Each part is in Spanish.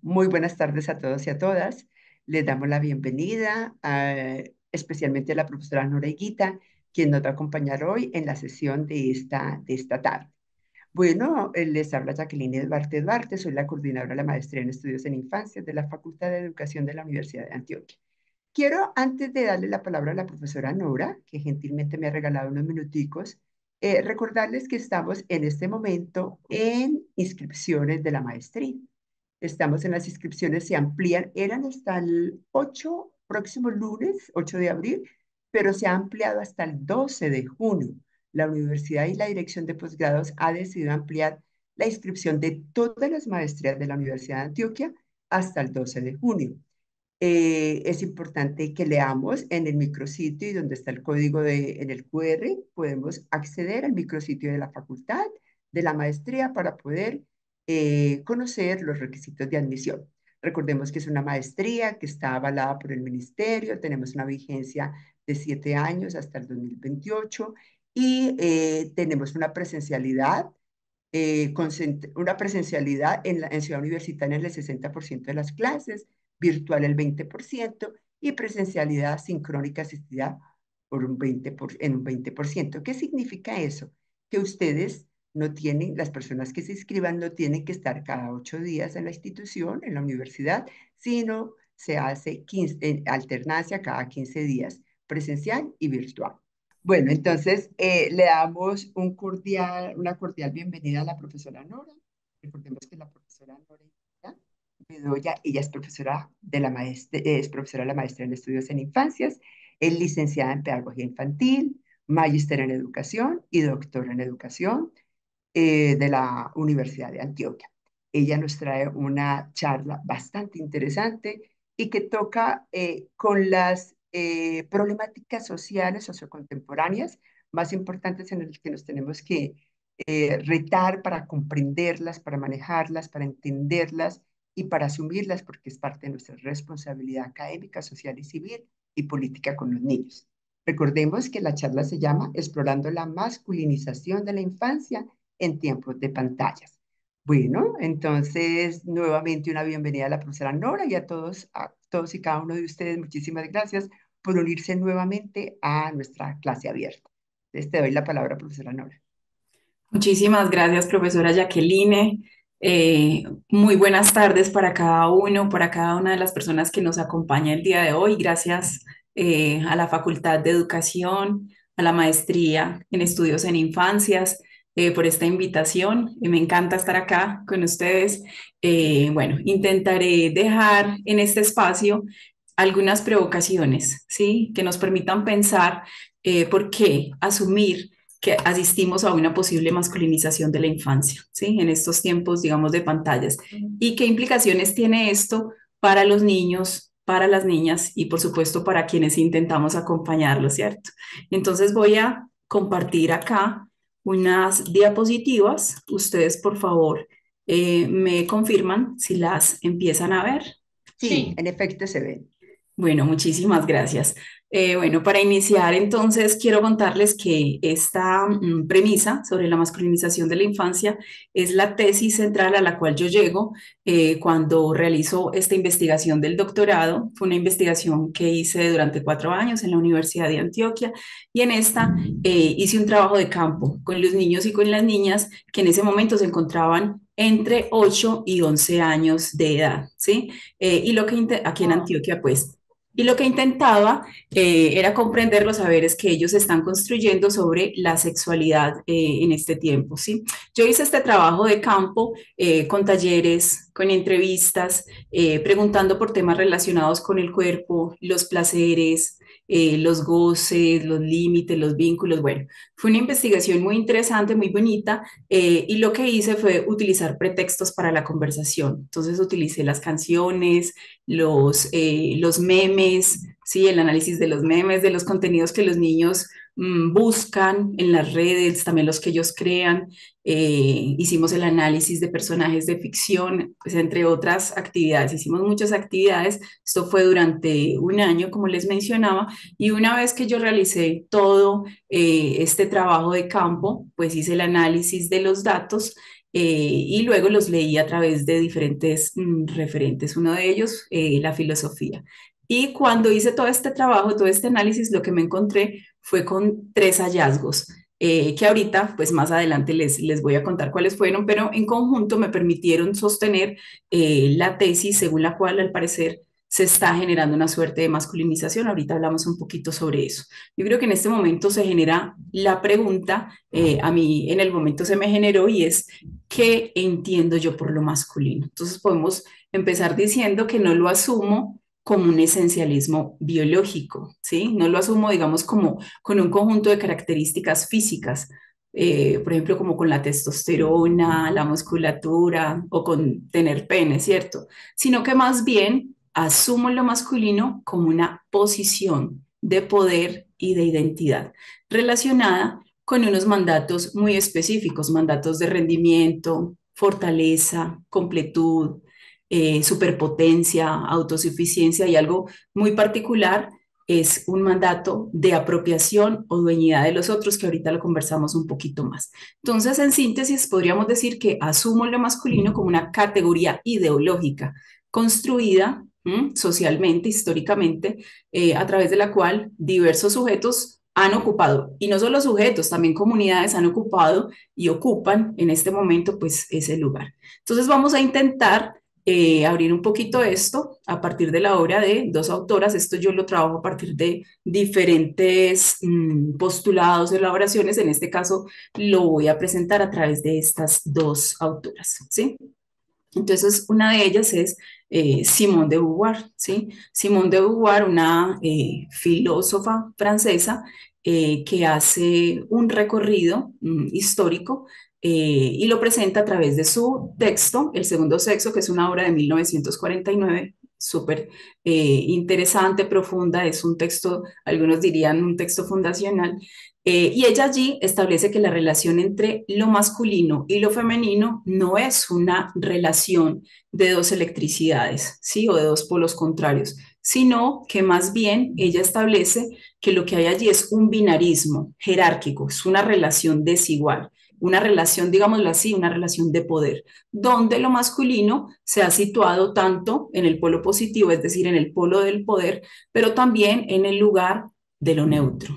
Muy buenas tardes a todos y a todas. Les damos la bienvenida, especialmente a la profesora Nora Higuita, quien nos va a acompañar hoy en la sesión de esta tarde. Bueno, les habla Jacqueline Duarte, soy la coordinadora de la maestría en estudios en infancia de la Facultad de Educación de la Universidad de Antioquia. Quiero, antes de darle la palabra a la profesora Nora, que gentilmente me ha regalado unos minuticos, recordarles que estamos en este momento en inscripciones de la maestría. Estamos en las inscripciones, se amplían, eran hasta el próximo lunes, 8 de abril, pero se ha ampliado hasta el 12 de junio. La universidad y la dirección de posgrados ha decidido ampliar la inscripción de todas las maestrías de la Universidad de Antioquia hasta el 12 de junio. Es importante que leamos en el micrositio y donde está el código en el QR, podemos acceder al micrositio de la facultad, de la maestría, para poder conocer los requisitos de admisión. Recordemos que es una maestría que está avalada por el ministerio, tenemos una vigencia de 7 años hasta el 2028 y tenemos una presencialidad en Ciudad Universitaria en el 60% de las clases, virtual el 20% y presencialidad sincrónica asistida en un 20%. ¿Qué significa eso? Que ustedes no tienen, las personas que se inscriban no tienen que estar cada 8 días en la institución, en la universidad, sino se hace en alternancia cada 15 días, presencial y virtual. Bueno, entonces le damos una cordial bienvenida a la profesora Nora. Recordemos que la profesora Nora Bedoya, ella es es profesora de la maestría en estudios en infancias, es licenciada en pedagogía infantil, magíster en educación y doctora en educación de la Universidad de Antioquia. Ella nos trae una charla bastante interesante y que toca con las problemáticas sociales, sociocontemporáneas más importantes en las que nos tenemos que retar para comprenderlas, para manejarlas, para entenderlas y para asumirlas, porque es parte de nuestra responsabilidad académica, social y civil y política con los niños. Recordemos que la charla se llama Explorando la masculinización de la infancia en tiempos de pantallas. Bueno, entonces nuevamente una bienvenida a la profesora Nora y a todos y cada uno de ustedes. Muchísimas gracias por unirse nuevamente a nuestra clase abierta. Entonces te doy la palabra, profesora Nora. Muchísimas gracias, profesora Jacqueline. Muy buenas tardes para cada uno, para cada una de las personas que nos acompaña el día de hoy. Gracias a la Facultad de Educación, a la Maestría en Estudios en Infancias, por esta invitación. Me encanta estar acá con ustedes. Bueno, intentaré dejar en este espacio algunas provocaciones, ¿sí? Que nos permitan pensar por qué asumir que asistimos a una posible masculinización de la infancia, ¿sí? En estos tiempos, digamos, de pantallas. ¿Y qué implicaciones tiene esto para los niños, para las niñas y, por supuesto, para quienes intentamos acompañarlos, ¿cierto? Entonces voy a compartir acá unas diapositivas. Ustedes, por favor, me confirman si las empiezan a ver. Sí, Sí. en efecto se ve. Bueno, muchísimas gracias. Bueno, para iniciar, entonces, quiero contarles que esta premisa sobre la masculinización de la infancia es la tesis central a la cual yo llego cuando realizo esta investigación del doctorado. Fue una investigación que hice durante 4 años en la Universidad de Antioquia y en esta hice un trabajo de campo con los niños y con las niñas que en ese momento se encontraban entre 8 y 11 años de edad, ¿sí? Y lo que aquí en Wow. Antioquia, pues, y lo que intentaba era comprender los saberes que ellos están construyendo sobre la sexualidad en este tiempo, ¿sí? Yo hice este trabajo de campo con talleres, con entrevistas, preguntando por temas relacionados con el cuerpo, los placeres, los goces, los límites, los vínculos. Bueno, fue una investigación muy interesante, muy bonita, y lo que hice fue utilizar pretextos para la conversación. Entonces utilicé las canciones, los memes, ¿sí? El análisis de los memes, de los contenidos que los niños buscan en las redes, también los que ellos crean. Hicimos el análisis de personajes de ficción, pues entre otras actividades. Hicimos muchas actividades. Esto fue durante un año, como les mencionaba, y una vez que yo realicé todo este trabajo de campo, pues hice el análisis de los datos y luego los leí a través de diferentes referentes, uno de ellos, la filosofía. Y cuando hice todo este trabajo, todo este análisis, lo que me encontré fue con tres hallazgos. Que ahorita, pues más adelante les voy a contar cuáles fueron, pero en conjunto me permitieron sostener la tesis según la cual, al parecer, se está generando una suerte de masculinización. Ahorita hablamos un poquito sobre eso. Yo creo que en este momento se genera la pregunta, a mí en el momento se me generó y es, ¿qué entiendo yo por lo masculino? Entonces podemos empezar diciendo que no lo asumo como un esencialismo biológico, ¿sí? No lo asumo, digamos, como con un conjunto de características físicas, por ejemplo, como con la testosterona, la musculatura o con tener pene, ¿cierto? Sino que más bien asumo lo masculino como una posición de poder y de identidad relacionada con unos mandatos muy específicos, mandatos de rendimiento, fortaleza, completud, superpotencia, autosuficiencia y algo muy particular es un mandato de apropiación o dueñidad de los otros, que ahorita lo conversamos un poquito más. Entonces, en síntesis, podríamos decir que asumo lo masculino como una categoría ideológica construida socialmente, históricamente, a través de la cual diversos sujetos han ocupado, y no solo sujetos, también comunidades han ocupado y ocupan en este momento pues ese lugar. Entonces vamos a intentar abrir un poquito esto a partir de la obra de dos autoras. Esto yo lo trabajo a partir de diferentes postulados, elaboraciones. En este caso lo voy a presentar a través de estas dos autoras, ¿sí? Entonces, una de ellas es Simone de Beauvoir, ¿sí? Simone de Beauvoir, una filósofa francesa que hace un recorrido histórico y lo presenta a través de su texto, El segundo sexo, que es una obra de 1949, súper interesante, profunda, es un texto, algunos dirían un texto fundacional, y ella allí establece que la relación entre lo masculino y lo femenino no es una relación de dos electricidades, ¿sí? O de dos polos contrarios, sino que más bien ella establece que lo que hay allí es un binarismo jerárquico, es una relación desigual, una relación, digámoslo así, una relación de poder, donde lo masculino se ha situado tanto en el polo positivo, es decir, en el polo del poder, pero también en el lugar de lo neutro,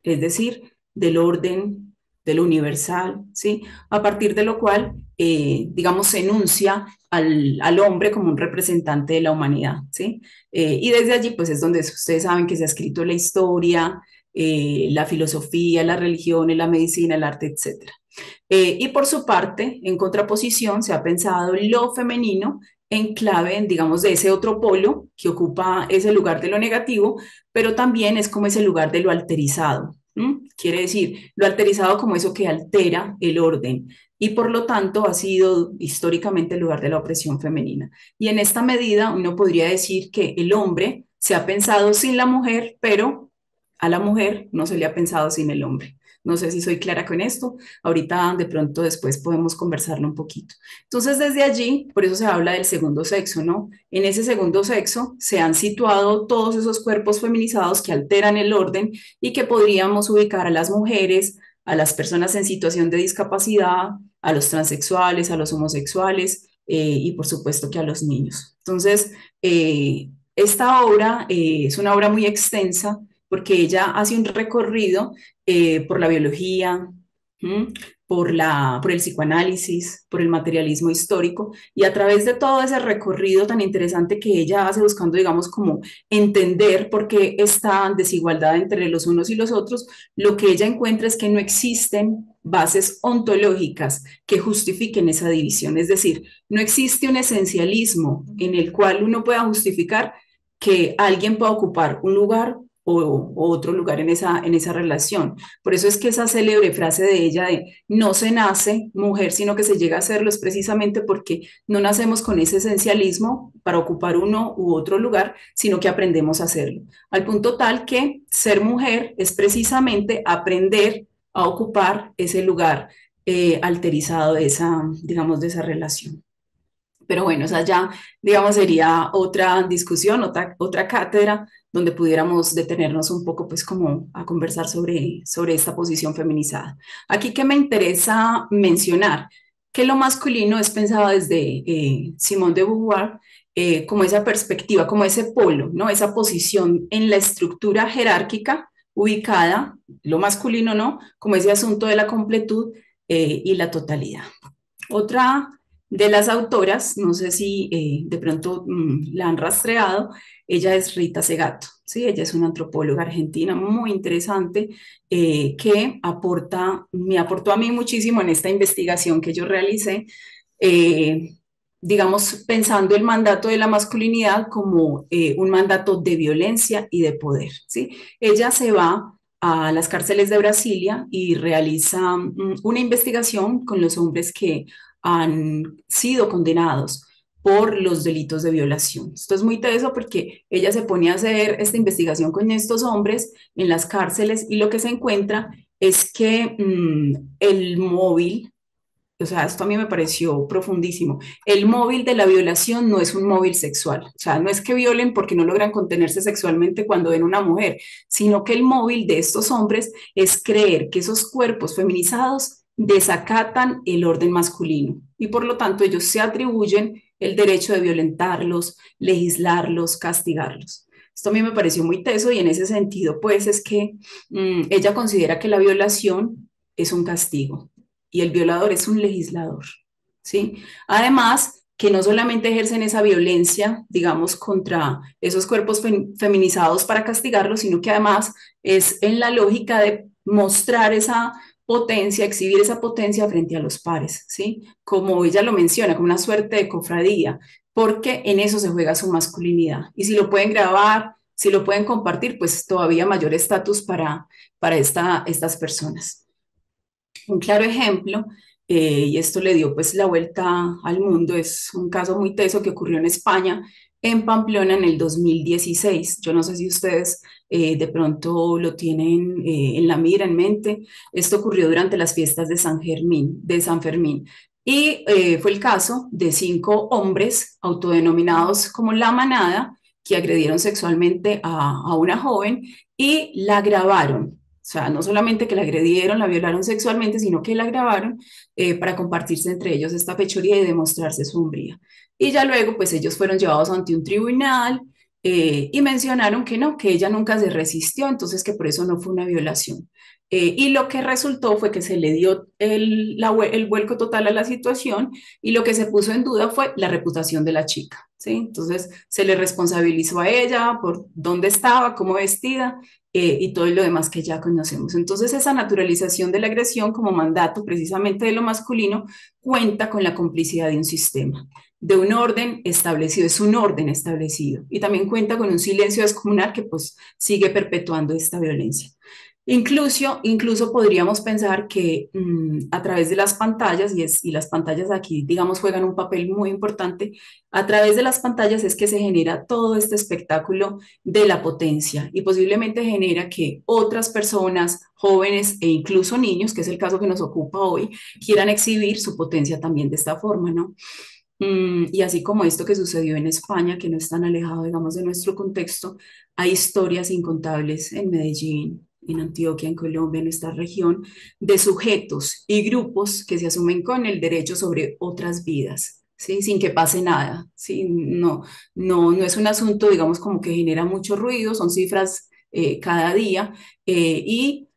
es decir, del orden, de lo universal, ¿sí? A partir de lo cual, digamos, se enuncia al hombre como un representante de la humanidad, ¿sí? Y desde allí, pues es donde ustedes saben que se ha escrito la historia, la filosofía, las religiones, la medicina, el arte, etcétera. Y por su parte, en contraposición, se ha pensado lo femenino en clave, digamos, de ese otro polo que ocupa ese lugar de lo negativo, pero también es como ese lugar de lo alterizado. Quiere decir, lo alterizado como eso que altera el orden y por lo tanto ha sido históricamente el lugar de la opresión femenina. Y en esta medida uno podría decir que el hombre se ha pensado sin la mujer, pero a la mujer no se le ha pensado sin el hombre. No sé si soy clara con esto. Ahorita de pronto después podemos conversarlo un poquito. Entonces desde allí, por eso se habla del segundo sexo, ¿no? En ese segundo sexo se han situado todos esos cuerpos feminizados que alteran el orden y que podríamos ubicar a las mujeres, a las personas en situación de discapacidad, a los transexuales, a los homosexuales y por supuesto que a los niños. Entonces, esta obra es una obra muy extensa porque ella hace un recorrido por la biología, ¿m? Por el psicoanálisis, por el materialismo histórico, y a través de todo ese recorrido tan interesante que ella hace buscando, digamos, como entender por qué esta desigualdad entre los unos y los otros, lo que ella encuentra es que no existen bases ontológicas que justifiquen esa división, es decir, no existe un esencialismo en el cual uno pueda justificar que alguien pueda ocupar un lugar o otro lugar en esa relación. Por eso es que esa célebre frase de ella de no se nace mujer, sino que se llega a serlo, es precisamente porque no nacemos con ese esencialismo para ocupar uno u otro lugar, sino que aprendemos a hacerlo. Al punto tal que ser mujer es precisamente aprender a ocupar ese lugar alterizado de esa, digamos, de esa relación. Pero bueno, esa ya, digamos, sería otra discusión, otra cátedra donde pudiéramos detenernos un poco, pues, como a conversar sobre esta posición feminizada. Aquí que me interesa mencionar, que lo masculino es pensado desde Simone de Beauvoir como esa perspectiva, como ese polo, ¿no? Esa posición en la estructura jerárquica ubicada, lo masculino, ¿no? Como ese asunto de la completud y la totalidad. Otra de las autoras, no sé si de pronto la han rastreado, ella es Rita Segato, ¿sí? Ella es una antropóloga argentina muy interesante que me aportó a mí muchísimo en esta investigación que yo realicé, eh, digamos, pensando el mandato de la masculinidad como un mandato de violencia y de poder, ¿sí? Ella se va a las cárceles de Brasilia y realiza una investigación con los hombres que han sido condenados por los delitos de violación. Esto es muy teso porque ella se pone a hacer esta investigación con estos hombres en las cárceles y lo que se encuentra es que el móvil, o sea, esto a mí me pareció profundísimo. El móvil de la violación no es un móvil sexual. O sea, no es que violen porque no logran contenerse sexualmente cuando ven una mujer, sino que el móvil de estos hombres es creer que esos cuerpos feminizados desacatan el orden masculino y por lo tanto ellos se atribuyen el derecho de violentarlos, legislarlos, castigarlos. Esto a mí me pareció muy teso y en ese sentido, pues es que ella considera que la violación es un castigo y el violador es un legislador, ¿sí? Además, que no solamente ejercen esa violencia, digamos, contra esos cuerpos feminizados para castigarlos, sino que además es en la lógica de mostrar esa potencia, exhibir esa potencia frente a los pares, ¿sí? Como ella lo menciona, como una suerte de cofradía, porque en eso se juega su masculinidad. Y si lo pueden grabar, si lo pueden compartir, pues todavía mayor estatus para estas personas. Un claro ejemplo, y esto le dio pues la vuelta al mundo, es un caso muy teso que ocurrió en España, en Pamplona en el 2016. Yo no sé si ustedes de pronto lo tienen en la mira, en mente. Esto ocurrió durante las fiestas de San Fermín. Y fue el caso de 5 hombres autodenominados como La Manada que agredieron sexualmente a una joven y la grabaron. O sea, no solamente que la agredieron, la violaron sexualmente, sino que la grabaron para compartirse entre ellos esta fechoría y demostrarse su hombría. Y ya luego, pues ellos fueron llevados ante un tribunal y mencionaron que no, que ella nunca se resistió, entonces que por eso no fue una violación. Y lo que resultó fue que se le dio el vuelco total a la situación y lo que se puso en duda fue la reputación de la chica, ¿sí? Entonces se le responsabilizó a ella por dónde estaba, cómo vestida y todo lo demás que ya conocemos. Entonces, esa naturalización de la agresión como mandato precisamente de lo masculino cuenta con la complicidad de un sistema, de un orden establecido, es un orden establecido, y también cuenta con un silencio descomunal que pues sigue perpetuando esta violencia. Incluso podríamos pensar que a través de las pantallas, y las pantallas aquí, digamos, juegan un papel muy importante, a través de las pantallas es que se genera todo este espectáculo de la potencia y posiblemente genera que otras personas, jóvenes e incluso niños, que es el caso que nos ocupa hoy, quieran exhibir su potencia también de esta forma, ¿no? Y así como esto que sucedió en España, que no es tan alejado, digamos, de nuestro contexto, hay historias incontables en Medellín, en Antioquia, en Colombia, en esta región, de sujetos y grupos que se asumen con el derecho sobre otras vidas, ¿sí? Sin que pase nada, ¿sí? No es un asunto, digamos, como que genera mucho ruido, son cifras cada día y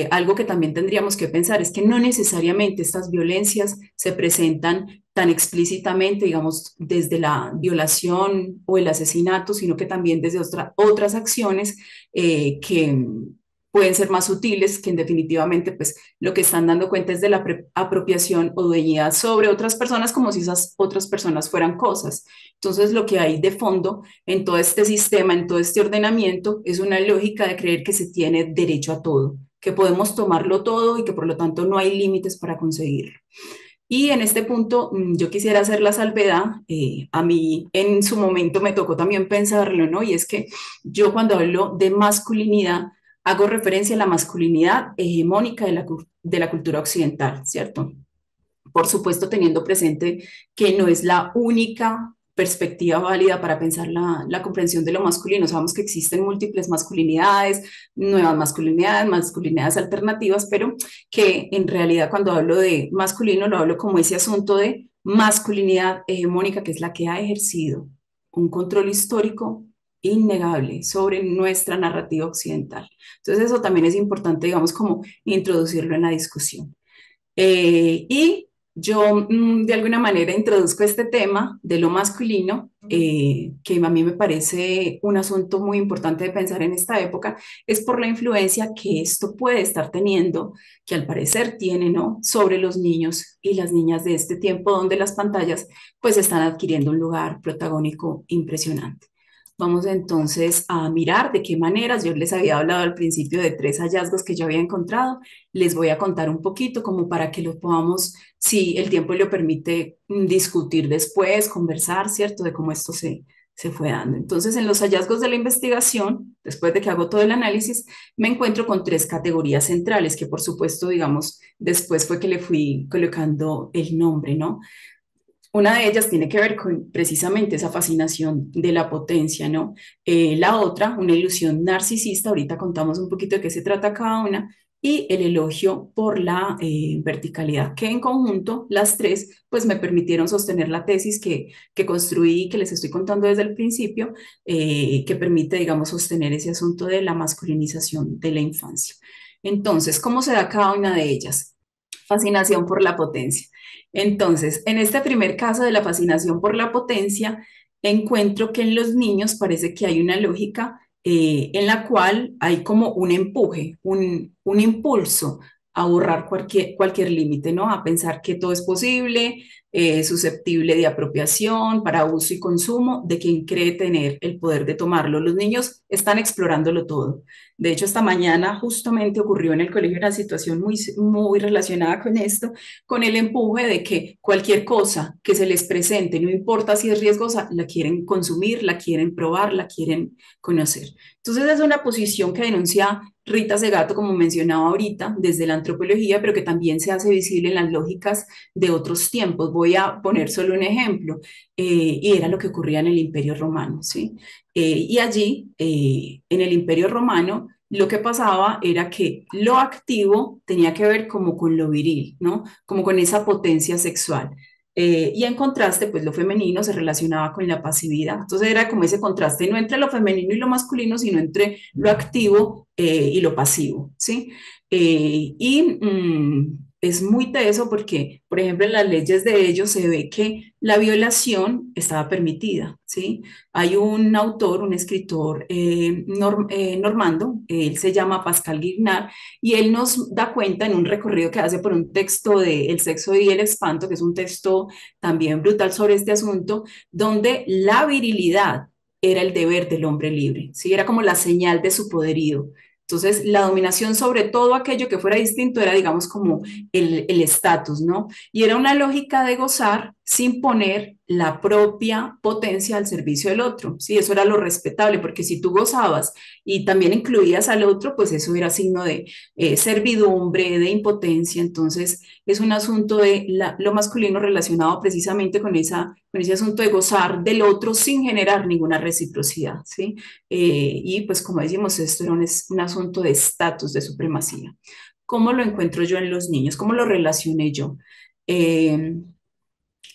algo que también tendríamos que pensar es que no necesariamente estas violencias se presentan tan explícitamente, digamos, desde la violación o el asesinato, sino que también desde otras acciones que pueden ser más sutiles, que en definitivamente pues lo que están dando cuenta es de la apropiación o dueñidad sobre otras personas como si esas otras personas fueran cosas. Entonces lo que hay de fondo en todo este sistema, en todo este ordenamiento, es una lógica de creer que se tiene derecho a todo, que podemos tomarlo todo y que por lo tanto no hay límites para conseguirlo. Y en este punto yo quisiera hacer la salvedad, a mí en su momento me tocó también pensarlo, ¿no? Y es que yo cuando hablo de masculinidad hago referencia a la masculinidad hegemónica de la cultura occidental, ¿cierto? Por supuesto teniendo presente que no es la única perspectiva válida para pensar la comprensión de lo masculino. Sabemos que existen múltiples masculinidades, nuevas masculinidades, masculinidades alternativas, pero que en realidad cuando hablo de masculino lo hablo como ese asunto de masculinidad hegemónica, que es la que ha ejercido un control histórico innegable sobre nuestra narrativa occidental. Entonces eso también es importante, digamos, como introducirlo en la discusión. Y yo de alguna manera introduzco este tema de lo masculino, que a mí me parece un asunto muy importante de pensar en esta época, es por la influencia que esto puede estar teniendo, que al parecer tiene, ¿no?, sobre los niños y las niñas de este tiempo, donde las pantallas pues están adquiriendo un lugar protagónico impresionante. Vamos entonces a mirar de qué maneras. Yo les había hablado al principio de 3 hallazgos que yo había encontrado. Les voy a contar un poquito como para que lo podamos, si el tiempo lo permite, discutir después, conversar, ¿cierto? De cómo esto se fue dando. Entonces, en los hallazgos de la investigación, después de que hago todo el análisis, me encuentro con 3 categorías centrales, que por supuesto, digamos, después fue que le fui colocando el nombre, ¿no? Una de ellas tiene que ver con precisamente esa fascinación de la potencia, ¿no? La otra, una ilusión narcisista, ahorita contamos un poquito de qué se trata cada una, y el elogio por la verticalidad, que en conjunto las 3 pues me permitieron sostener la tesis que construí, que les estoy contando desde el principio, que permite, digamos, sostener ese asunto de la masculinización de la infancia. Entonces, ¿cómo se da cada una de ellas? Fascinación por la potencia. Entonces, en este primer caso de la fascinación por la potencia, encuentro que en los niños parece que hay una lógica en la cual hay como un empuje, un impulso a borrar cualquier límite, ¿no? A pensar que todo es posible, susceptible de apropiación para uso y consumo de quien cree tener el poder de tomarlo. Los niños están explorándolo todo. De hecho, esta mañana justamente ocurrió en el colegio una situación muy relacionada con esto, con el empuje de que cualquier cosa que se les presente, no importa si es riesgosa, la quieren consumir, la quieren probar, la quieren conocer. Entonces es una posición que denuncia Rita Segato, como mencionaba ahorita, desde la antropología, pero que también se hace visible en las lógicas de otros tiempos. Voy a poner solo un ejemplo, y era lo que ocurría en el Imperio Romano, ¿sí? Y allí, en el Imperio Romano, lo que pasaba era que lo activo tenía que ver como con lo viril, ¿no? Como con esa potencia sexual. Y en contraste, pues lo femenino se relacionaba con la pasividad. Entonces era como ese contraste, no entre lo femenino y lo masculino, sino entre lo activo y lo pasivo, ¿sí? Es muy teso porque, por ejemplo, en las leyes de ellos se ve que la violación estaba permitida, ¿sí? Hay un autor, un escritor normando, él se llama Pascal Guignard, y él nos da cuenta en un recorrido que hace por un texto de El sexo y el espanto, que es un texto también brutal sobre este asunto, donde la virilidad era el deber del hombre libre, ¿sí? Era como la señal de su poderío. Entonces, la dominación sobre todo aquello que fuera distinto era, digamos, como el estatus, ¿no? Y era una lógica de gozar sin poner la propia potencia al servicio del otro, ¿sí? Eso era lo respetable, porque si tú gozabas y también incluías al otro, pues eso era signo de servidumbre, de impotencia. Entonces, es un asunto de lo masculino relacionado precisamente con ese asunto de gozar del otro sin generar ninguna reciprocidad, ¿sí? Y pues como decimos, esto era un asunto de estatus, de supremacía. ¿Cómo lo encuentro yo en los niños? ¿Cómo lo relacioné yo? Eh,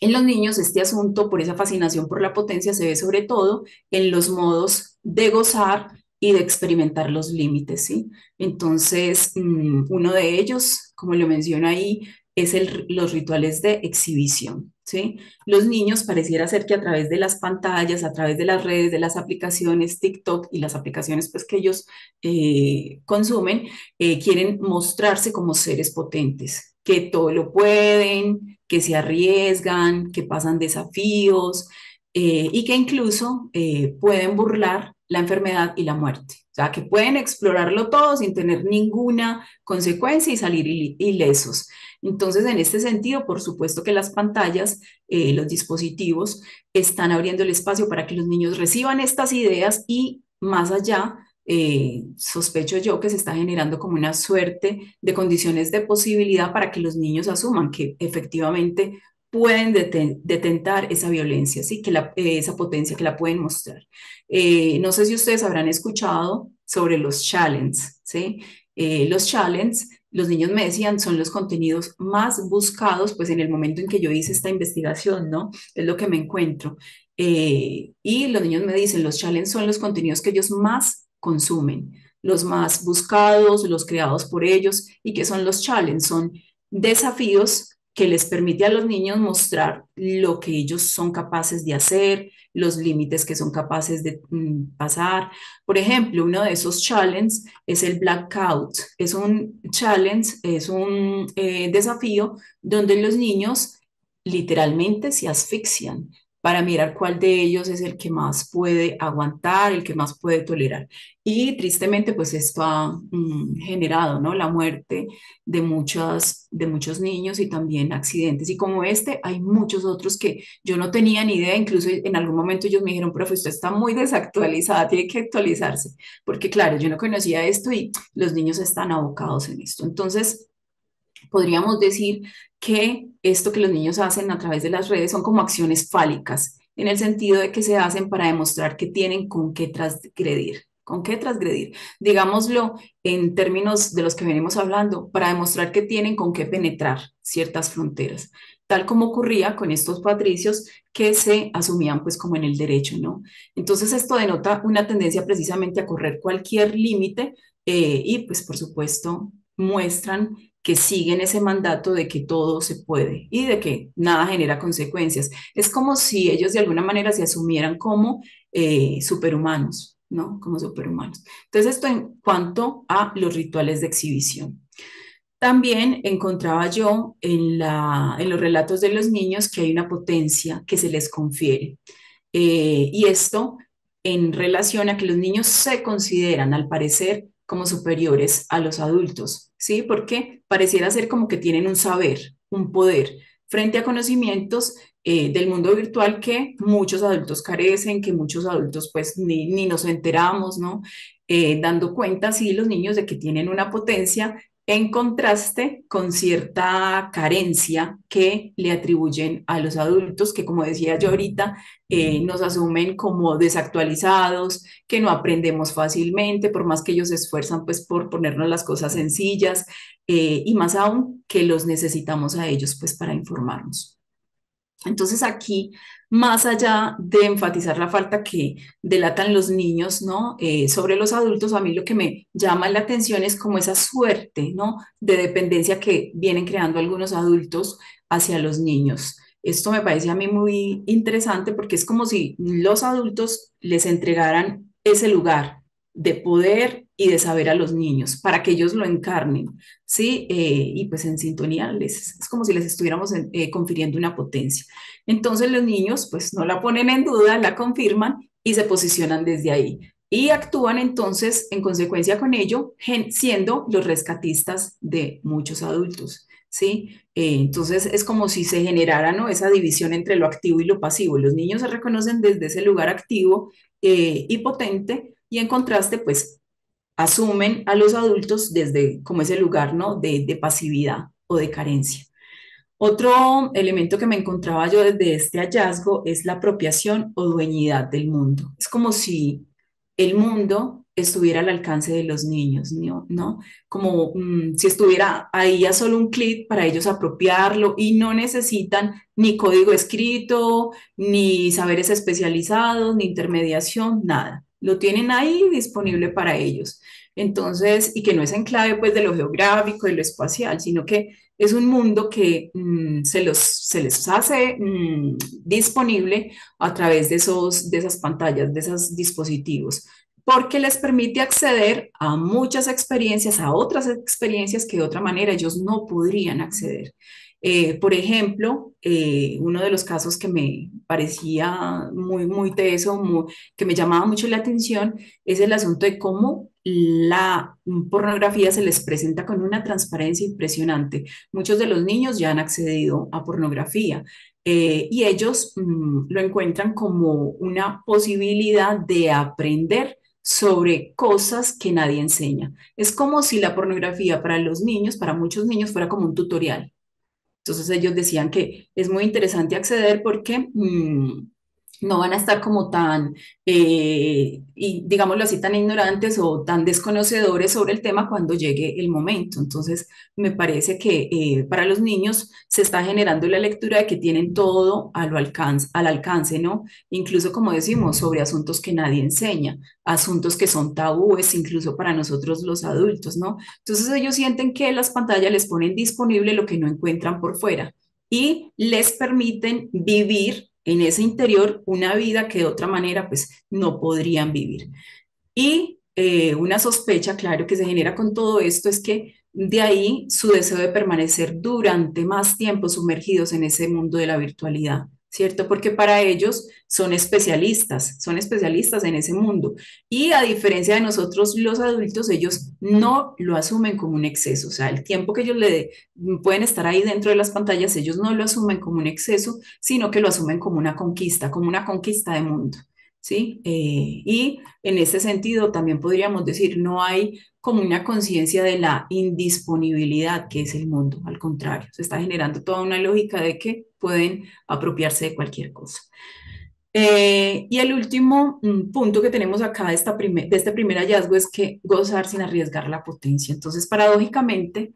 en los niños este asunto, por esa fascinación por la potencia, se ve sobre todo en los modos de gozar y de experimentar los límites, ¿sí? Entonces, uno de ellos, como lo menciono ahí, es los rituales de exhibición, ¿sí? Los niños pareciera ser que a través de las pantallas, a través de las redes, de las aplicaciones TikTok y las aplicaciones pues, que ellos consumen, quieren mostrarse como seres potentes, que todo lo pueden, que se arriesgan, que pasan desafíos y que incluso pueden burlar la enfermedad y la muerte. O sea, que pueden explorarlo todo sin tener ninguna consecuencia y salir ilesos. Entonces, en este sentido, por supuesto que las pantallas, los dispositivos, están abriendo el espacio para que los niños reciban estas ideas y más allá, sospecho yo que se está generando como una suerte de condiciones de posibilidad para que los niños asuman que efectivamente pueden detentar esa violencia, ¿sí? Esa potencia que la pueden mostrar. No sé si ustedes habrán escuchado sobre los challenges, ¿sí? Los challenges, los niños me decían, son los contenidos más buscados, pues en el momento en que yo hice esta investigación, ¿no? Es lo que me encuentro. Y los niños me dicen, los challenges son los contenidos que ellos más consumen, los más buscados, los creados por ellos. ¿Y qué son los challenges? Son desafíos que les permite a los niños mostrar lo que ellos son capaces de hacer, los límites que son capaces de pasar. Por ejemplo, uno de esos challenges es el blackout. Es un challenge, es un desafío donde los niños literalmente se asfixian para mirar cuál de ellos es el que más puede aguantar, el que más puede tolerar. Y tristemente, pues esto ha generado, ¿no? La muerte de muchos niños y también accidentes. Y como este, hay muchos otros que yo no tenía ni idea, incluso en algún momento ellos me dijeron, profe, usted está muy desactualizada, tiene que actualizarse, porque claro, yo no conocía esto y los niños están abocados en esto. Entonces, podríamos decir que esto que los niños hacen a través de las redes son como acciones fálicas, en el sentido de que se hacen para demostrar que tienen con qué transgredir. ¿Con qué transgredir? Digámoslo en términos de los que venimos hablando, para demostrar que tienen con qué penetrar ciertas fronteras, tal como ocurría con estos patricios que se asumían pues como en el derecho, ¿no? Entonces esto denota una tendencia precisamente a correr cualquier límite y pues por supuesto muestran que siguen ese mandato de que todo se puede y de que nada genera consecuencias. Es como si ellos de alguna manera se asumieran como superhumanos, ¿no? Como superhumanos. Entonces, esto en cuanto a los rituales de exhibición. También encontraba yo en los relatos de los niños que hay una potencia que se les confiere. Y esto en relación a que los niños se consideran, al parecer, como superiores a los adultos, ¿sí? Porque pareciera ser como que tienen un saber, un poder frente a conocimientos del mundo virtual que muchos adultos carecen, que muchos adultos pues ni nos enteramos, ¿no? Dando cuenta, sí, los niños de que tienen una potencia en contraste con cierta carencia que le atribuyen a los adultos, que como decía yo ahorita, nos asumen como desactualizados, que no aprendemos fácilmente, por más que ellos se esfuerzan pues por ponernos las cosas sencillas y más aún que los necesitamos a ellos pues para informarnos. Entonces aquí, más allá de enfatizar la falta que delatan los niños, ¿no? Sobre los adultos, a mí lo que me llama la atención es como esa suerte, ¿no? De dependencia que vienen creando algunos adultos hacia los niños. Esto me parece a mí muy interesante porque es como si los adultos les entregaran ese lugar de poder y de saber a los niños para que ellos lo encarnen, ¿sí? Y pues en sintonía es como si les estuviéramos confiriendo una potencia. Entonces los niños pues no la ponen en duda, la confirman y se posicionan desde ahí. Y actúan entonces en consecuencia con ello, siendo los rescatistas de muchos adultos, ¿sí? Entonces es como si se generara, ¿no? Esa división entre lo activo y lo pasivo. Los niños se reconocen desde ese lugar activo y potente y en contraste pues asumen a los adultos desde como ese lugar, ¿no? De pasividad o de carencia. Otro elemento que me encontraba yo desde este hallazgo es la apropiación o dueñidad del mundo. Es como si el mundo estuviera al alcance de los niños, ¿no? ¿No? Como si estuviera ahí a solo un clic para ellos apropiarlo y no necesitan ni código escrito, ni saberes especializados, ni intermediación, nada. Lo tienen ahí disponible para ellos. Entonces, y que no es en clave pues de lo geográfico, de lo espacial, sino que es un mundo que se les hace disponible a través de esas pantallas, de esos dispositivos, porque les permite acceder a muchas experiencias, a otras experiencias que de otra manera ellos no podrían acceder. Por ejemplo, uno de los casos que me parecía muy teso, que me llamaba mucho la atención, es el asunto de cómo la pornografía se les presenta con una transparencia impresionante. Muchos de los niños ya han accedido a pornografía y ellos lo encuentran como una posibilidad de aprender sobre cosas que nadie enseña. Es como si la pornografía para los niños, para muchos niños, fuera como un tutorial. Entonces ellos decían que es muy interesante acceder porque no van a estar como tan, y digámoslo así, tan ignorantes o tan desconocedores sobre el tema cuando llegue el momento. Entonces, me parece que para los niños se está generando la lectura de que tienen todo al alcance, ¿no? Incluso, como decimos, sobre asuntos que nadie enseña, asuntos que son tabúes, incluso para nosotros los adultos, ¿no? Entonces, ellos sienten que las pantallas les ponen disponible lo que no encuentran por fuera y les permiten vivir en ese interior una vida que de otra manera pues no podrían vivir. Y una sospecha, claro, que se genera con todo esto es que de ahí su deseo de permanecer durante más tiempo sumergidos en ese mundo de la virtualidad, ¿cierto? Porque para ellos son especialistas en ese mundo. Y a diferencia de nosotros los adultos, ellos no lo asumen como un exceso. O sea, el tiempo que ellos pueden estar ahí dentro de las pantallas, ellos no lo asumen como un exceso, sino que lo asumen como una conquista de mundo. ¿Sí? Y en ese sentido, también podríamos decir, no hay como una conciencia de la indisponibilidad que es el mundo, al contrario, se está generando toda una lógica de que pueden apropiarse de cualquier cosa. Y el último punto que tenemos acá de este primer hallazgo es que gozar sin arriesgar la potencia. Entonces, paradójicamente,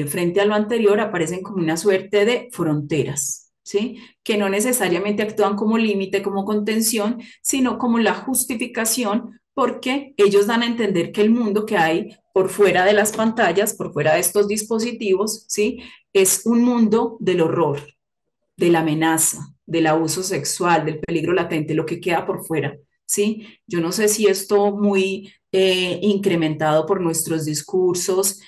frente a lo anterior, aparecen como una suerte de fronteras, ¿sí? Que no necesariamente actúan como límite, como contención, sino como la justificación, porque ellos dan a entender que el mundo que hay por fuera de las pantallas, por fuera de estos dispositivos, ¿sí? Es un mundo del horror, de la amenaza, del abuso sexual, del peligro latente, lo que queda por fuera, ¿sí? Yo no sé si esto muy incrementado por nuestros discursos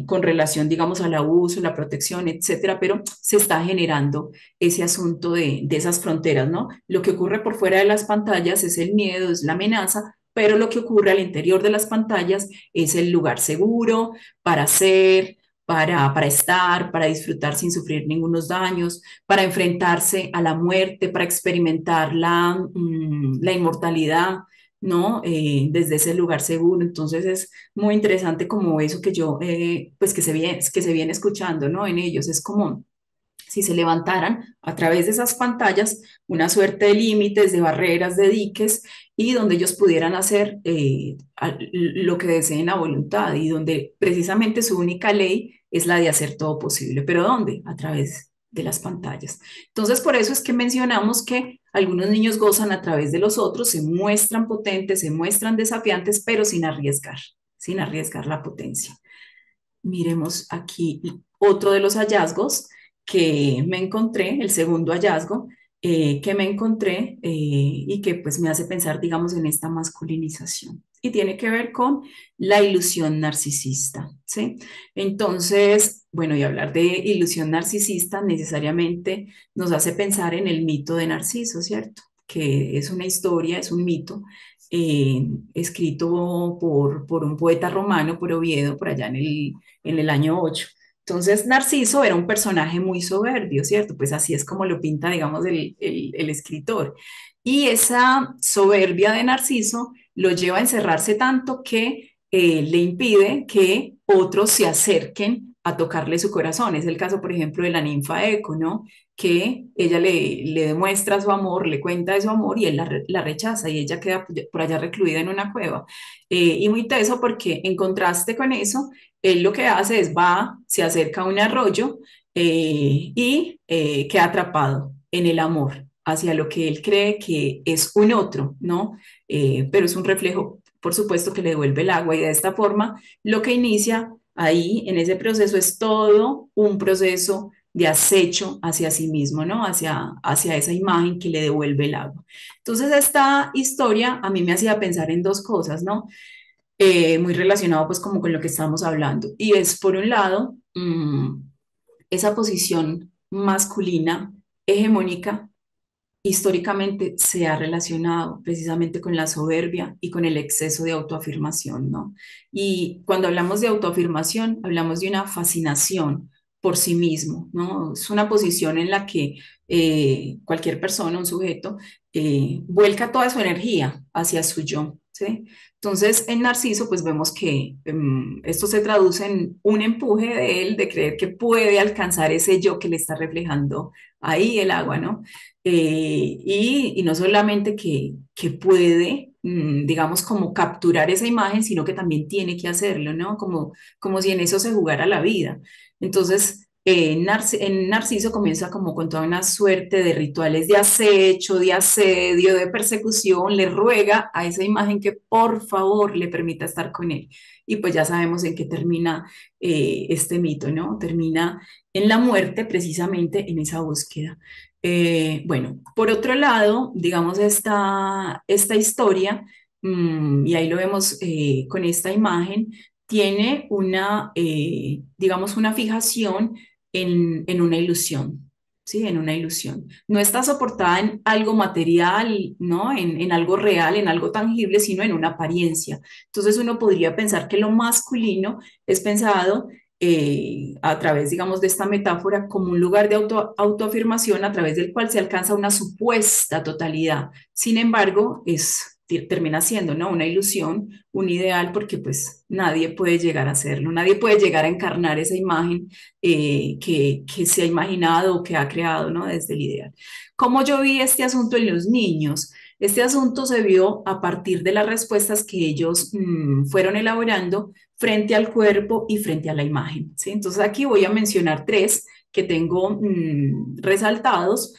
con relación, digamos, al abuso, la protección, etcétera, pero se está generando ese asunto de esas fronteras, ¿no? Lo que ocurre por fuera de las pantallas es el miedo, es la amenaza, pero lo que ocurre al interior de las pantallas es el lugar seguro para ser, para estar, para disfrutar sin sufrir ningunos daños, para enfrentarse a la muerte, para experimentar la inmortalidad, ¿no? Desde ese lugar seguro. Entonces es muy interesante como eso que yo, pues que se viene escuchando, ¿no? En ellos. Es como si se levantaran a través de esas pantallas una suerte de límites, de barreras, de diques, y donde ellos pudieran hacer lo que deseen a voluntad y donde precisamente su única ley es la de hacer todo posible. ¿Pero dónde? A través de las pantallas. Entonces, por eso es que mencionamos que algunos niños gozan a través de los otros, se muestran potentes, se muestran desafiantes, pero sin arriesgar la potencia. Miremos aquí otro de los hallazgos que me encontré, el segundo hallazgo que me encontré y que pues me hace pensar, digamos, en esta masculinización. Y tiene que ver con la ilusión narcisista, ¿sí? Entonces, bueno, y hablar de ilusión narcisista necesariamente nos hace pensar en el mito de Narciso, ¿cierto? Que es una historia, es un mito escrito por un poeta romano, por Oviedo, por allá en el año 8. Entonces, Narciso era un personaje muy soberbio, ¿cierto? Pues así es como lo pinta, digamos, el escritor. Y esa soberbia de Narciso lo lleva a encerrarse tanto que le impide que otros se acerquen a tocarle su corazón. Es el caso, por ejemplo, de la ninfa Eco, ¿no? Que ella le demuestra su amor, le cuenta de su amor y él la rechaza y ella queda por allá recluida en una cueva. Y muy teso porque en contraste con eso, él lo que hace es va, se acerca a un arroyo y queda atrapado en el amor hacia lo que él cree que es un otro, ¿no? Pero es un reflejo, por supuesto, que le devuelve el agua y de esta forma lo que inicia ahí en ese proceso es todo un proceso de acecho hacia sí mismo, ¿no? Hacia esa imagen que le devuelve el agua. Entonces, esta historia a mí me hacía pensar en dos cosas, ¿no? Muy relacionado pues como con lo que estamos hablando. Y es, por un lado, esa posición masculina hegemónica históricamente se ha relacionado precisamente con la soberbia y con el exceso de autoafirmación, ¿no? Y cuando hablamos de autoafirmación, hablamos de una fascinación por sí mismo, ¿no? Es una posición en la que cualquier persona, un sujeto, vuelca toda su energía hacia su yo, ¿sí? Entonces, en Narciso, pues vemos que esto se traduce en un empuje de él de creer que puede alcanzar ese yo que le está reflejando ahí el agua, ¿no? Y no solamente que puede, digamos, como capturar esa imagen, sino que también tiene que hacerlo, ¿no? Como si en eso se jugara la vida. Entonces, en Narciso comienza como con toda una suerte de rituales de acecho, de asedio, de persecución, le ruega a esa imagen que por favor le permita estar con él. Y pues ya sabemos en qué termina este mito, ¿no? Termina en la muerte precisamente en esa búsqueda. Bueno, por otro lado, digamos, esta historia, y ahí lo vemos con esta imagen, tiene digamos, una fijación en una ilusión, ¿sí? En una ilusión. No está soportada en algo material, ¿no? En algo real, en algo tangible, sino en una apariencia. Entonces uno podría pensar que lo masculino es pensado a través, digamos, de esta metáfora como un lugar de autoafirmación a través del cual se alcanza una supuesta totalidad. Sin embargo, termina siendo, ¿no? Una ilusión, un ideal, porque pues nadie puede llegar a hacerlo, nadie puede llegar a encarnar esa imagen que se ha imaginado o que ha creado, ¿no? Desde el ideal. ¿Cómo yo vi este asunto en los niños? Este asunto se vio a partir de las respuestas que ellos fueron elaborando frente al cuerpo y frente a la imagen, ¿sí? Entonces aquí voy a mencionar tres que tengo resaltados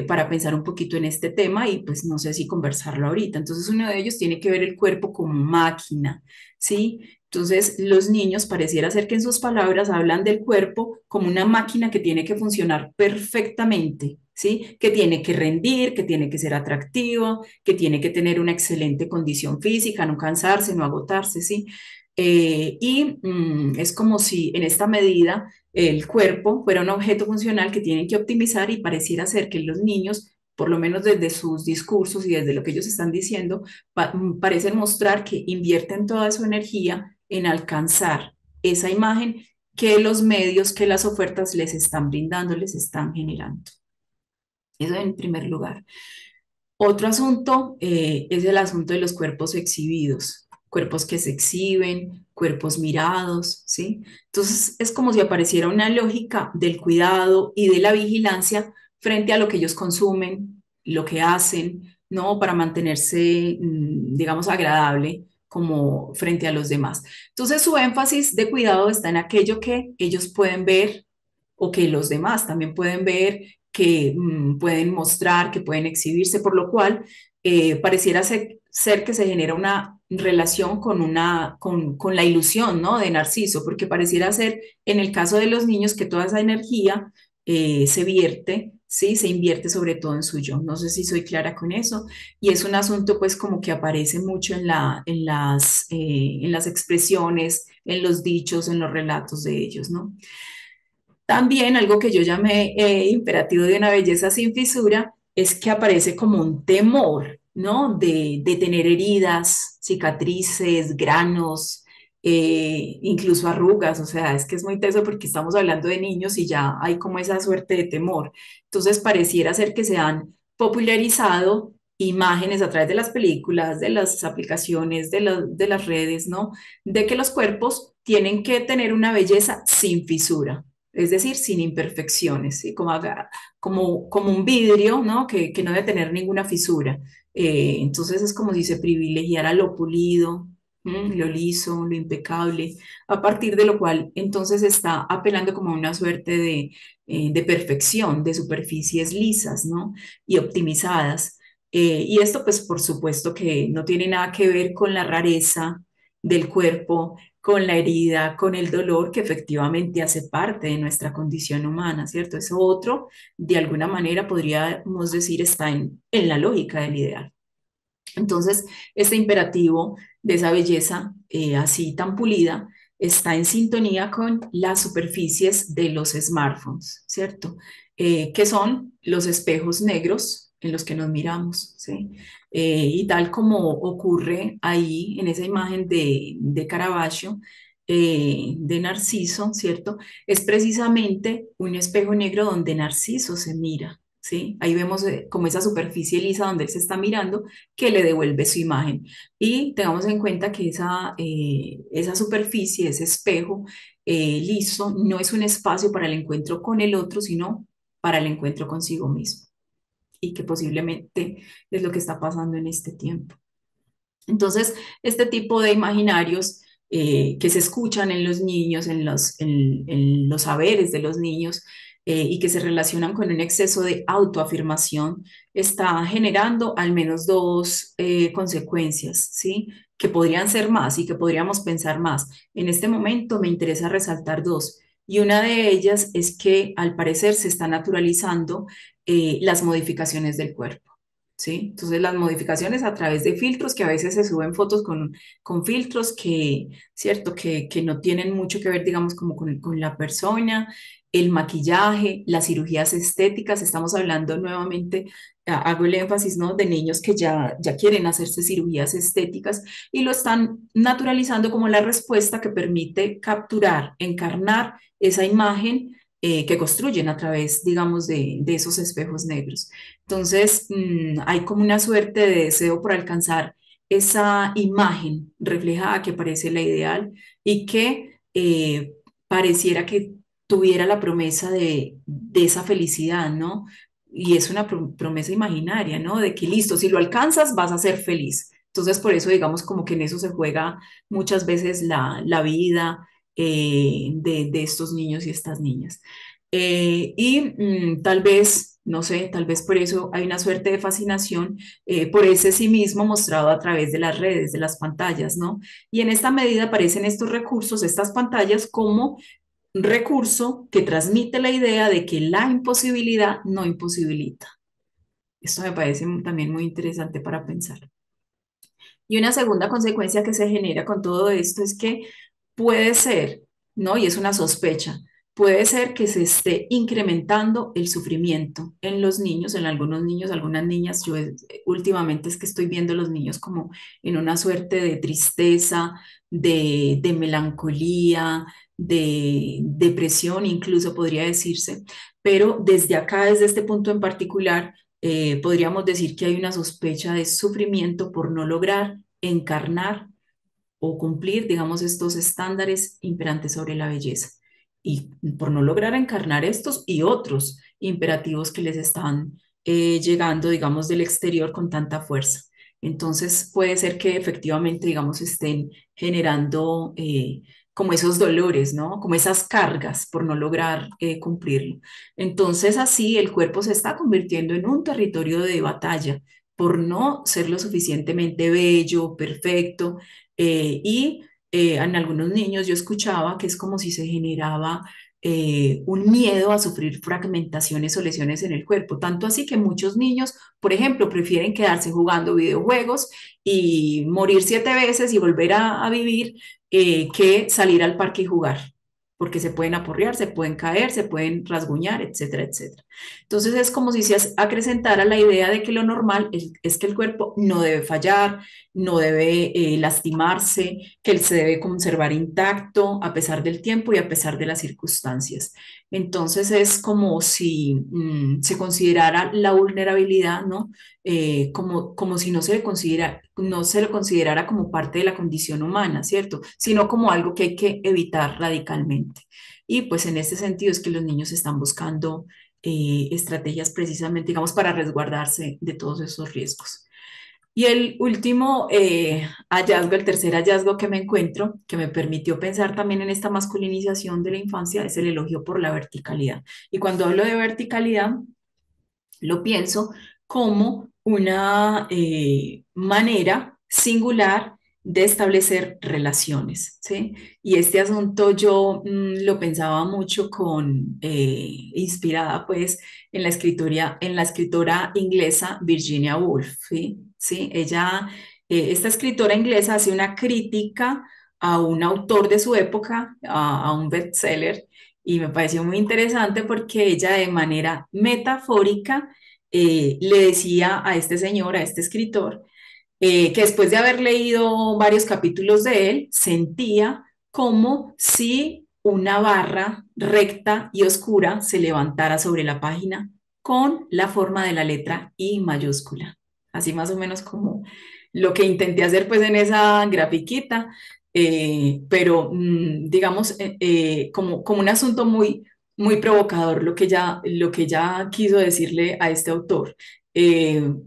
para pensar un poquito en este tema y pues no sé si conversarlo ahorita. Entonces uno de ellos tiene que ver el cuerpo como máquina, ¿sí? Entonces los niños pareciera ser que en sus palabras hablan del cuerpo como una máquina que tiene que funcionar perfectamente, ¿sí? Que tiene que rendir, que tiene que ser atractivo, que tiene que tener una excelente condición física, no cansarse, no agotarse, ¿sí? Es como si en esta medida el cuerpo fuera un objeto funcional que tienen que optimizar y pareciera ser que los niños, por lo menos desde sus discursos y desde lo que ellos están diciendo, parecen mostrar que invierten toda su energía en alcanzar esa imagen que los medios, que las ofertas les están brindando, les están generando. Eso en primer lugar. Otro asunto es el asunto de los cuerpos exhibidos, cuerpos que se exhiben, cuerpos mirados, ¿sí? Entonces es como si apareciera una lógica del cuidado y de la vigilancia frente a lo que ellos consumen, lo que hacen, ¿no? Para mantenerse, digamos, agradable como frente a los demás. Entonces su énfasis de cuidado está en aquello que ellos pueden ver o que los demás también pueden ver, que pueden mostrar, que pueden exhibirse, por lo cual pareciera ser que se genera una relación con la ilusión, ¿no? De Narciso, porque pareciera ser en el caso de los niños que toda esa energía se vierte, ¿sí? Se invierte sobre todo en su yo. No sé si soy clara con eso. Y es un asunto pues como que aparece mucho en las expresiones, en los dichos, en los relatos de ellos, ¿no? También algo que yo llamé imperativo de una belleza sin fisura es que aparece como un temor, ¿no? De tener heridas, cicatrices, granos, incluso arrugas. O sea, es que es muy teso porque estamos hablando de niños y ya hay como esa suerte de temor. Entonces pareciera ser que se han popularizado imágenes a través de las películas, de las aplicaciones, de las redes, ¿no? De que los cuerpos tienen que tener una belleza sin fisura, es decir, sin imperfecciones, ¿sí? Como un vidrio, ¿no? Que no debe tener ninguna fisura. Entonces es como si se privilegiara lo pulido, lo liso, lo impecable, a partir de lo cual entonces está apelando como a una suerte de perfección, de superficies lisas, ¿no? Y optimizadas. Y esto pues por supuesto que no tiene nada que ver con la rareza del cuerpo, con la herida, con el dolor que efectivamente hace parte de nuestra condición humana, ¿cierto? Eso otro, de alguna manera, podríamos decir, está en la lógica del ideal. Entonces, este imperativo de esa belleza así tan pulida está en sintonía con las superficies de los smartphones, ¿cierto? Que son los espejos negros en los que nos miramos, ¿sí? Y tal como ocurre ahí en esa imagen de Caravaggio, de Narciso, ¿cierto? Es precisamente un espejo negro donde Narciso se mira, ¿sí? Ahí vemos como esa superficie lisa donde él se está mirando que le devuelve su imagen. Y tengamos en cuenta que esa superficie, ese espejo liso, no es un espacio para el encuentro con el otro, sino para el encuentro consigo mismo. Y que posiblemente es lo que está pasando en este tiempo. Entonces, este tipo de imaginarios que se escuchan en los niños, en los saberes de los niños, y que se relacionan con un exceso de autoafirmación, está generando al menos dos consecuencias, ¿sí? Que podrían ser más y que podríamos pensar más. En este momento me interesa resaltar dos. Y una de ellas es que al parecer se está naturalizando las modificaciones del cuerpo. ¿Sí? Entonces las modificaciones a través de filtros, que a veces se suben fotos con filtros que, ¿cierto? Que no tienen mucho que ver, digamos, como con la persona, el maquillaje, las cirugías estéticas, estamos hablando nuevamente, hago el énfasis, ¿no? De niños que ya quieren hacerse cirugías estéticas y lo están naturalizando como la respuesta que permite capturar, encarnar esa imagen que construyen a través, digamos, de esos espejos negros. Entonces, hay como una suerte de deseo por alcanzar esa imagen reflejada que parece la ideal y que pareciera que tuviera la promesa de esa felicidad, ¿no? Y es una promesa imaginaria, ¿no? De que listo, si lo alcanzas vas a ser feliz. Entonces, por eso, digamos, como que en eso se juega muchas veces la vida de estos niños y estas niñas. Tal vez, no sé, tal vez por eso hay una suerte de fascinación por ese sí mismo mostrado a través de las redes, de las pantallas, ¿no? Y en esta medida aparecen estos recursos, estas pantallas, como un recurso que transmite la idea de que la imposibilidad no imposibilita. Esto me parece también muy interesante para pensar. Y una segunda consecuencia que se genera con todo esto es que puede ser, ¿no? Y es una sospecha, puede ser que se esté incrementando el sufrimiento en los niños, en algunos niños, algunas niñas. Yo últimamente es que estoy viendo a los niños como en una suerte de tristeza, de melancolía, de depresión, incluso podría decirse. Pero desde acá, desde este punto en particular, podríamos decir que hay una sospecha de sufrimiento por no lograr encarnar o cumplir, digamos, estos estándares imperantes sobre la belleza y por no lograr encarnar estos y otros imperativos que les están llegando, digamos, del exterior con tanta fuerza. Entonces puede ser que efectivamente, digamos, estén generando como esos dolores, ¿no? Como esas cargas por no lograr cumplirlo. Entonces así el cuerpo se está convirtiendo en un territorio de batalla por no ser lo suficientemente bello, perfecto, en algunos niños yo escuchaba que es como si se generaba un miedo a sufrir fragmentaciones o lesiones en el cuerpo, tanto así que muchos niños, por ejemplo, prefieren quedarse jugando videojuegos y morir 7 veces y volver a vivir que salir al parque y jugar, porque se pueden aporrear, se pueden caer, se pueden rasguñar, etcétera, etcétera. Entonces es como si se acrecentara la idea de que lo normal es que el cuerpo no debe fallar, no debe lastimarse, que él se debe conservar intacto a pesar del tiempo y a pesar de las circunstancias. Entonces es como si se considerara la vulnerabilidad, ¿no? Como si no se lo considerara como parte de la condición humana, ¿cierto? Sino como algo que hay que evitar radicalmente. Y pues en este sentido es que los niños están buscando estrategias precisamente, digamos, para resguardarse de todos esos riesgos. Y el último hallazgo, el tercer hallazgo que me encuentro, que me permitió pensar también en esta masculinización de la infancia, es el elogio por la verticalidad. Y cuando hablo de verticalidad, lo pienso como una manera singular de establecer relaciones, ¿sí? Y este asunto yo lo pensaba mucho inspirada pues en la escritora inglesa Virginia Woolf, ¿sí? ¿Sí? Ella, esta escritora inglesa hace una crítica a un autor de su época, a un bestseller, y me pareció muy interesante porque ella de manera metafórica le decía a este señor, a este escritor, que después de haber leído varios capítulos de él, sentía como si una barra recta y oscura se levantara sobre la página con la forma de la letra I mayúscula. Así más o menos como lo que intenté hacer pues en esa grafiquita, pero digamos como un asunto muy provocador lo que ya quiso decirle a este autor.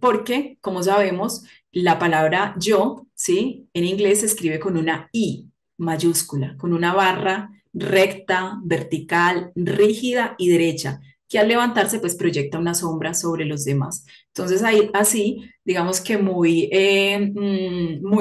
Porque, como sabemos, la palabra yo, ¿sí? En inglés se escribe con una I mayúscula, con una barra recta, vertical, rígida y derecha, que al levantarse pues proyecta una sombra sobre los demás. Entonces ahí así, digamos que muy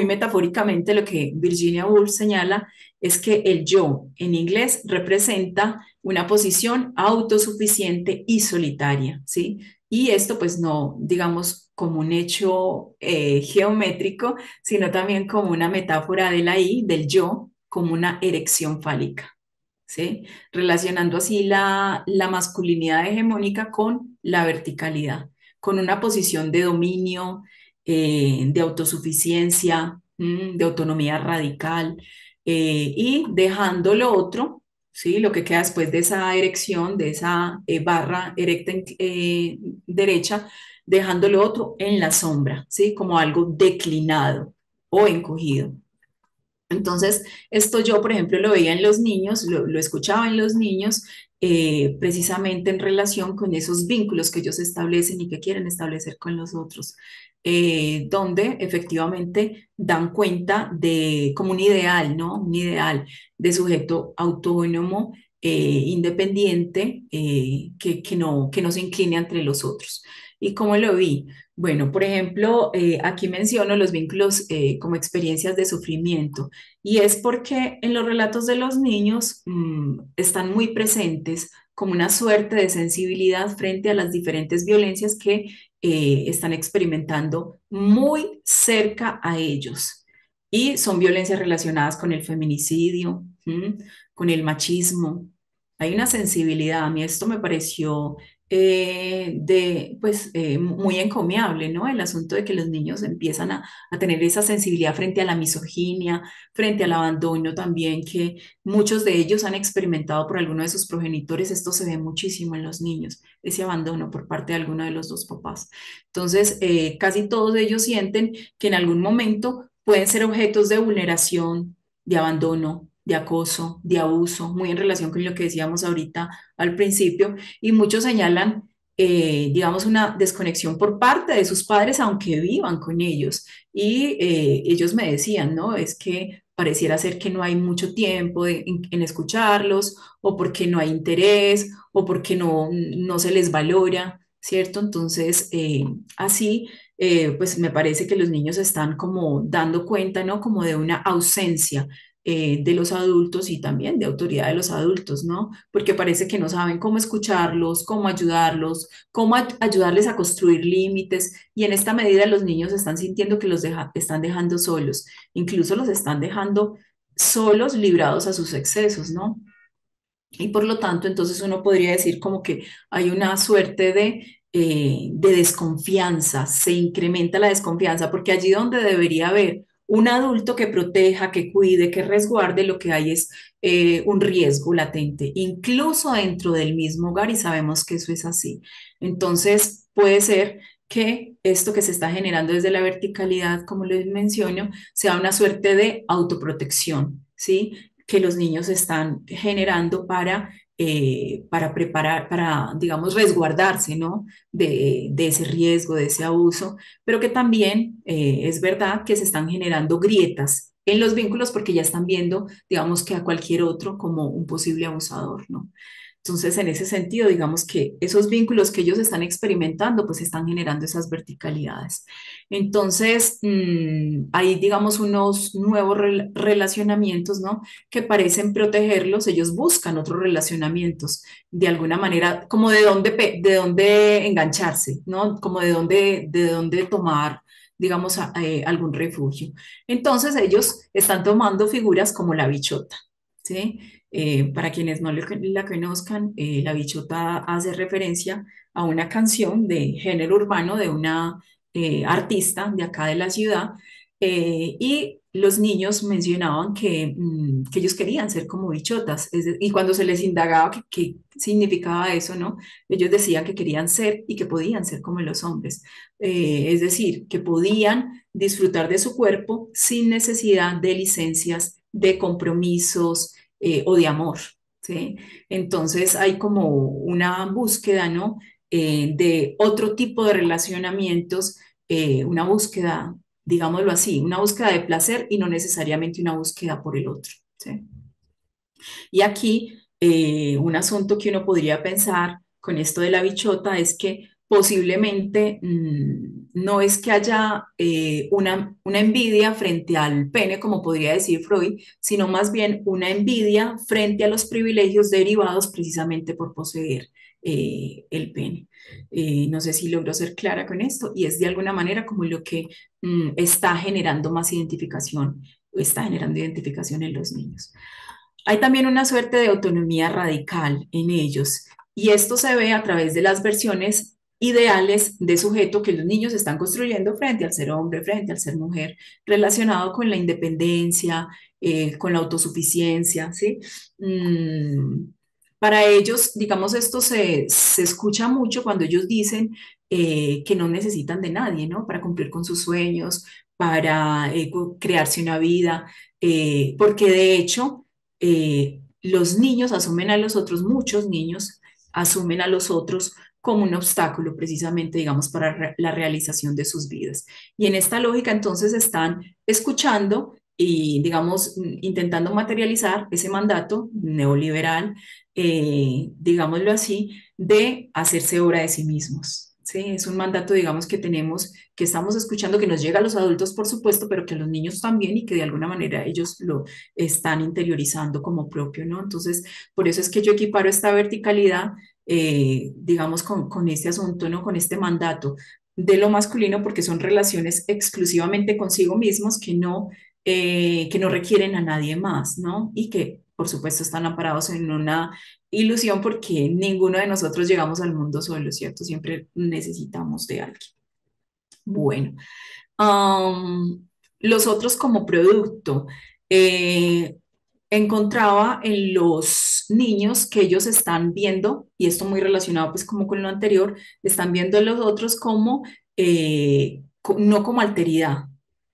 metafóricamente lo que Virginia Woolf señala es que el yo en inglés representa una posición autosuficiente y solitaria, ¿sí? Y esto pues no, digamos, como un hecho geométrico, sino también como una metáfora de la I, del yo, como una erección fálica, ¿sí? Relacionando así la masculinidad hegemónica con la verticalidad, con una posición de dominio, de autosuficiencia, de autonomía radical, y dejando lo otro, ¿sí? Lo que queda después de esa erección, de esa barra erecta derecha, dejando lo otro en la sombra, ¿sí? Como algo declinado o encogido. Entonces, esto yo, por ejemplo, lo veía en los niños, lo escuchaba en los niños, precisamente en relación con esos vínculos que ellos establecen y que quieren establecer con los otros, donde efectivamente dan cuenta de como un ideal, ¿no? Un ideal de sujeto autónomo, independiente, que no se incline entre los otros. ¿Y cómo lo vi? Bueno, por ejemplo, aquí menciono los vínculos como experiencias de sufrimiento. Y es porque en los relatos de los niños están muy presentes como una suerte de sensibilidad frente a las diferentes violencias que están experimentando muy cerca a ellos. Y son violencias relacionadas con el feminicidio, con el machismo. Hay una sensibilidad, a mí esto me pareció muy encomiable, ¿no? El asunto de que los niños empiezan a tener esa sensibilidad frente a la misoginia, frente al abandono también, que muchos de ellos han experimentado por alguno de sus progenitores. Esto se ve muchísimo en los niños, ese abandono por parte de alguno de los dos papás. Entonces, casi todos ellos sienten que en algún momento pueden ser objetos de vulneración, de abandono, de acoso, de abuso, muy en relación con lo que decíamos ahorita al principio, y muchos señalan, digamos, una desconexión por parte de sus padres, aunque vivan con ellos. Y ellos me decían, ¿no? Es que pareciera ser que no hay mucho tiempo en escucharlos, o porque no hay interés, o porque no se les valora, ¿cierto? Entonces, así, pues me parece que los niños están como dando cuenta, ¿no? Como de una ausencia de los adultos y también de autoridad de los adultos, ¿no? Porque parece que no saben cómo escucharlos, cómo ayudarlos, cómo ayudarles a construir límites, y en esta medida los niños están sintiendo que están dejando solos, incluso los están dejando solos, librados a sus excesos, ¿no? Y por lo tanto, entonces uno podría decir como que hay una suerte de desconfianza, se incrementa la desconfianza, porque allí donde debería haber un adulto que proteja, que cuide, que resguarde, lo que hay es un riesgo latente, incluso dentro del mismo hogar, y sabemos que eso es así. Entonces, puede ser que esto que se está generando desde la verticalidad, como les menciono, sea una suerte de autoprotección, ¿sí? Que los niños están generando para preparar, para, digamos, resguardarse, ¿no? De ese riesgo, de ese abuso, pero que también es verdad que se están generando grietas en los vínculos porque ya están viendo, digamos, que a cualquier otro como un posible abusador, ¿no? Entonces, en ese sentido, digamos que esos vínculos que ellos están experimentando, pues están generando esas verticalidades. Entonces, hay, digamos, unos nuevos relacionamientos, ¿no? Que parecen protegerlos, ellos buscan otros relacionamientos, de alguna manera, como de dónde engancharse, ¿no? Como de dónde tomar, digamos, algún refugio. Entonces, ellos están tomando figuras como la bichota, ¿sí? Para quienes no la conozcan, la bichota hace referencia a una canción de género urbano de una artista de acá de la ciudad, Y los niños mencionaban que ellos querían ser como bichotas, y cuando se les indagaba qué significaba eso, ¿no? Ellos decían que querían ser y que podían ser como los hombres. Es decir, que podían disfrutar de su cuerpo sin necesidad de licencias, de compromisos o de amor, ¿sí? Entonces hay como una búsqueda, ¿no? De otro tipo de relacionamientos, una búsqueda, digámoslo así, una búsqueda de placer y no necesariamente una búsqueda por el otro, ¿sí? Y aquí un asunto que uno podría pensar con esto de la bichota es que posiblemente no es que haya una envidia frente al pene, como podría decir Freud, sino más bien una envidia frente a los privilegios derivados precisamente por poseer el pene. No sé si logro ser clara con esto y es de alguna manera como lo que está generando más identificación, está generando identificación en los niños. Hay también una suerte de autonomía radical en ellos y esto se ve a través de las versiones ideales de sujeto que los niños están construyendo frente al ser hombre, frente al ser mujer, relacionado con la independencia, con la autosuficiencia, ¿sí? Mm, para ellos, digamos, esto se escucha mucho cuando ellos dicen que no necesitan de nadie, ¿no? Para cumplir con sus sueños, para crearse una vida, porque de hecho los niños asumen a los otros, muchos niños asumen a los otros como un obstáculo precisamente, digamos, para la realización de sus vidas. Y en esta lógica entonces están escuchando y, digamos, intentando materializar ese mandato neoliberal, digámoslo así, de hacerse obra de sí mismos. Sí, es un mandato, digamos, que tenemos, que estamos escuchando, que nos llega a los adultos, por supuesto, pero que a los niños también y que de alguna manera ellos lo están interiorizando como propio, ¿no? Entonces, por eso es que yo equiparo esta verticalidad, digamos, con este asunto, ¿no? Con este mandato de lo masculino, porque son relaciones exclusivamente consigo mismos que no requieren a nadie más, ¿no? Y que, por supuesto, están amparados en una ilusión porque ninguno de nosotros llegamos al mundo solo, ¿cierto? Siempre necesitamos de alguien. Bueno. Am, los otros como producto. Eh, encontraba en los niños que ellos están viendo, y esto muy relacionado pues como con lo anterior, están viendo a los otros como, no como alteridad,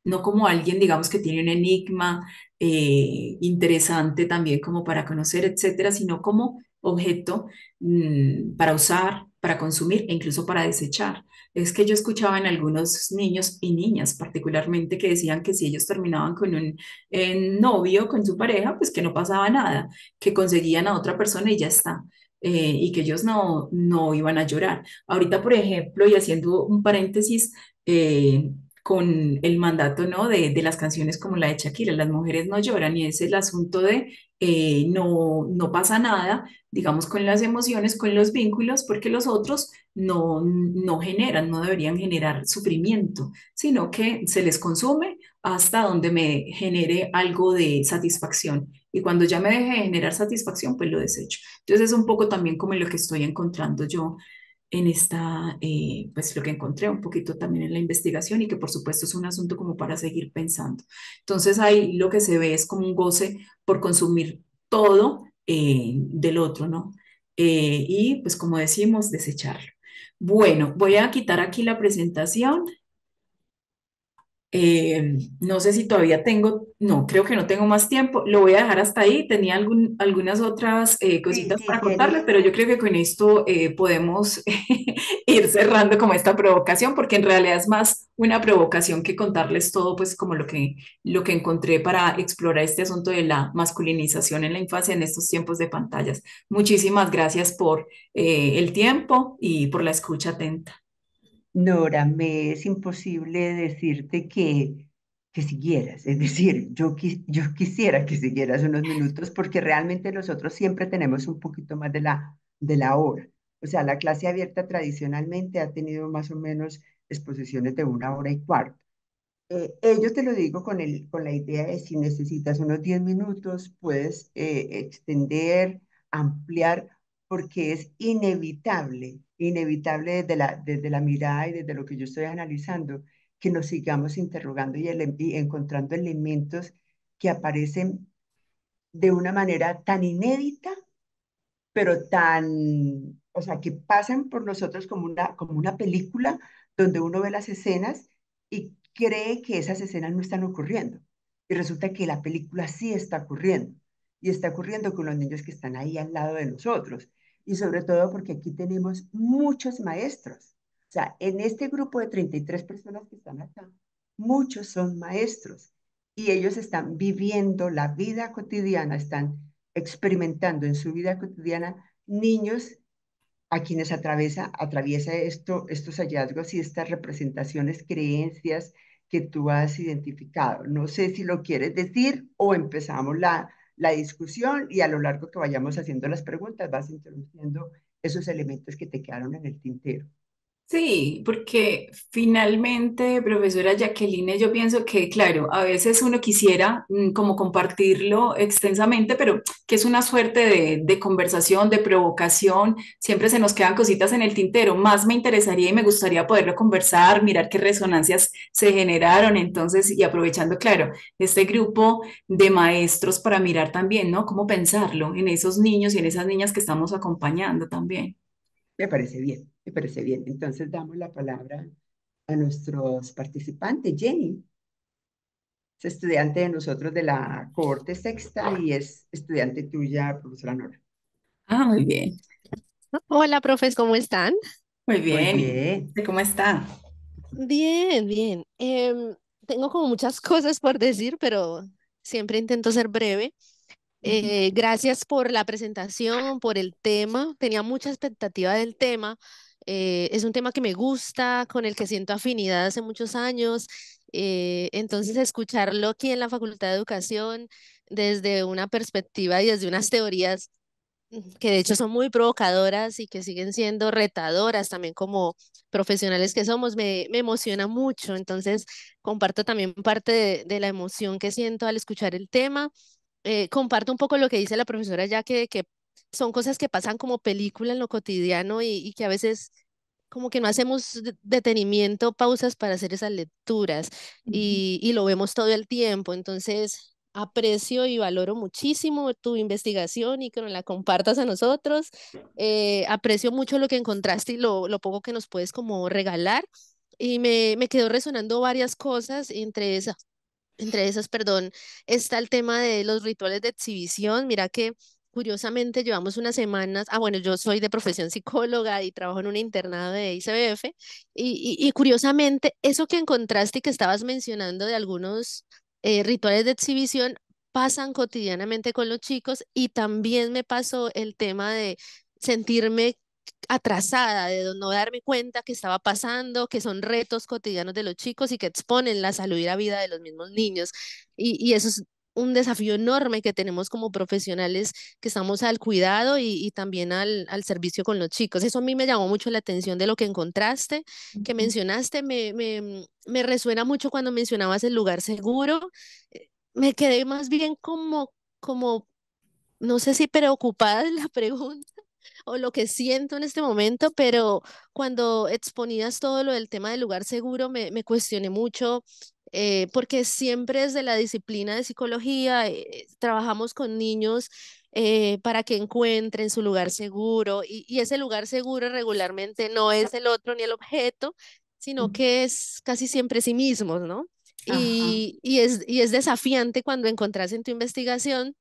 no como alguien, digamos, que tiene un enigma interesante también como para conocer, etcétera, sino como objeto para usar, para consumir e incluso para desechar. Es que yo escuchaba en algunos niños y niñas particularmente que decían que si ellos terminaban con un novio, con su pareja, pues que no pasaba nada, que conseguían a otra persona y ya está. Y que ellos no iban a llorar. Ahorita, por ejemplo, y haciendo un paréntesis, con el mandato, ¿no? De las canciones como la de Shakira, las mujeres no lloran y es el asunto de no pasa nada, digamos, con las emociones, con los vínculos, porque los otros no generan, no deberían generar sufrimiento, sino que se les consume hasta donde me genere algo de satisfacción. Y cuando ya me deje de generar satisfacción, pues lo desecho. Entonces es un poco también como lo que estoy encontrando yo en esta, pues lo que encontré un poquito también en la investigación y que por supuesto es un asunto como para seguir pensando. Entonces ahí lo que se ve es como un goce por consumir todo del otro, ¿no? Y pues como decimos, desecharlo. Bueno, voy a quitar aquí la presentación. No sé si todavía tengo, no, creo que no tengo más tiempo. Lo voy a dejar hasta ahí. Tenía algunas otras Sí, cositas sí, para contarle, tienes. pero yo creo que con esto podemos ir cerrando como esta provocación, porque en realidad es más una provocación que contarles todo, pues como lo que encontré para explorar este asunto de la masculinización en la infancia en estos tiempos de pantallas. Muchísimas gracias por el tiempo y por la escucha atenta. Nora, me es imposible decirte que siguieras. Es decir, yo quisiera que siguieras unos minutos porque realmente nosotros siempre tenemos un poquito más de la hora. O sea, la clase abierta tradicionalmente ha tenido más o menos exposiciones de 1 hora y cuarto. Yo te lo digo con la idea de si necesitas unos 10 minutos, puedes extender, ampliar, porque es inevitable, inevitable desde la mirada y desde lo que yo estoy analizando, que nos sigamos interrogando y encontrando elementos que aparecen de una manera tan inédita, pero tan, o sea, que pasan por nosotros como una película donde uno ve las escenas y cree que esas escenas no están ocurriendo. Y resulta que la película sí está ocurriendo. Y está ocurriendo con los niños que están ahí al lado de nosotros. Y sobre todo porque aquí tenemos muchos maestros. O sea, en este grupo de 33 personas que están acá, muchos son maestros. Y ellos están viviendo la vida cotidiana, están experimentando en su vida cotidiana niños a quienes atraviesa estos hallazgos y estas representaciones, creencias que tú has identificado. No sé si lo quieres decir o empezamos la discusión y a lo largo que vayamos haciendo las preguntas vas introduciendo esos elementos que te quedaron en el tintero. Sí, porque finalmente, profesora Jacqueline, yo pienso que, claro, a veces uno quisiera como compartirlo extensamente, pero que es una suerte de conversación, de provocación, siempre se nos quedan cositas en el tintero. Más me interesaría y me gustaría poderlo conversar, mirar qué resonancias se generaron, entonces, y aprovechando, claro, este grupo de maestros para mirar también, ¿no? Cómo pensarlo en esos niños y en esas niñas que estamos acompañando también. Me parece bien, me parece bien. Entonces damos la palabra a nuestros participantes. Jenny es estudiante de nosotros de la cohorte sexta y es estudiante tuya, profesora Nora. Ah, muy bien. Hola, profes, ¿cómo están? Muy Muy bien. bien. ¿Y cómo está? Bien, bien. Tengo como muchas cosas por decir, pero siempre intento ser breve. Gracias por la presentación, por el tema. Tenía mucha expectativa del tema. Es un tema que me gusta, con el que siento afinidad hace muchos años. Entonces, escucharlo aquí en la Facultad de Educación desde una perspectiva y desde unas teorías que de hecho son muy provocadoras y que siguen siendo retadoras también como profesionales que somos, me emociona mucho. Entonces, comparto también parte de la emoción que siento al escuchar el tema. Comparto un poco lo que dice la profesora ya que son cosas que pasan como película en lo cotidiano y que a veces como que no hacemos detenimiento, pausas para hacer esas lecturas y lo vemos todo el tiempo. Entonces, aprecio y valoro muchísimo tu investigación y que nos la compartas a nosotros. Aprecio mucho lo que encontraste y lo poco que nos puedes como regalar. Y me quedó resonando varias cosas, entre esas, perdón, está el tema de los rituales de exhibición. Mira que curiosamente llevamos unas semanas, bueno, yo soy de profesión psicóloga y trabajo en un internado de ICBF y curiosamente eso que encontraste y que estabas mencionando de algunos rituales de exhibición pasan cotidianamente con los chicos y también me pasó el tema de sentirme atrasada, de no darme cuenta que estaba pasando, que son retos cotidianos de los chicos y que exponen la salud y la vida de los mismos niños. Y eso es un desafío enorme que tenemos como profesionales que estamos al cuidado y también al servicio con los chicos. Eso a mí me llamó mucho la atención de lo que encontraste, que mencionaste, me resuena mucho cuando mencionabas el lugar seguro. Me quedé más bien como, no sé si preocupada de la pregunta o lo que siento en este momento, pero cuando exponías todo lo del tema del lugar seguro, me cuestioné mucho, porque siempre desde la disciplina de psicología trabajamos con niños para que encuentren su lugar seguro y ese lugar seguro regularmente no es el otro ni el objeto, sino que es casi siempre sí mismos, ¿no? Ajá. Y es desafiante cuando encontrás en tu investigación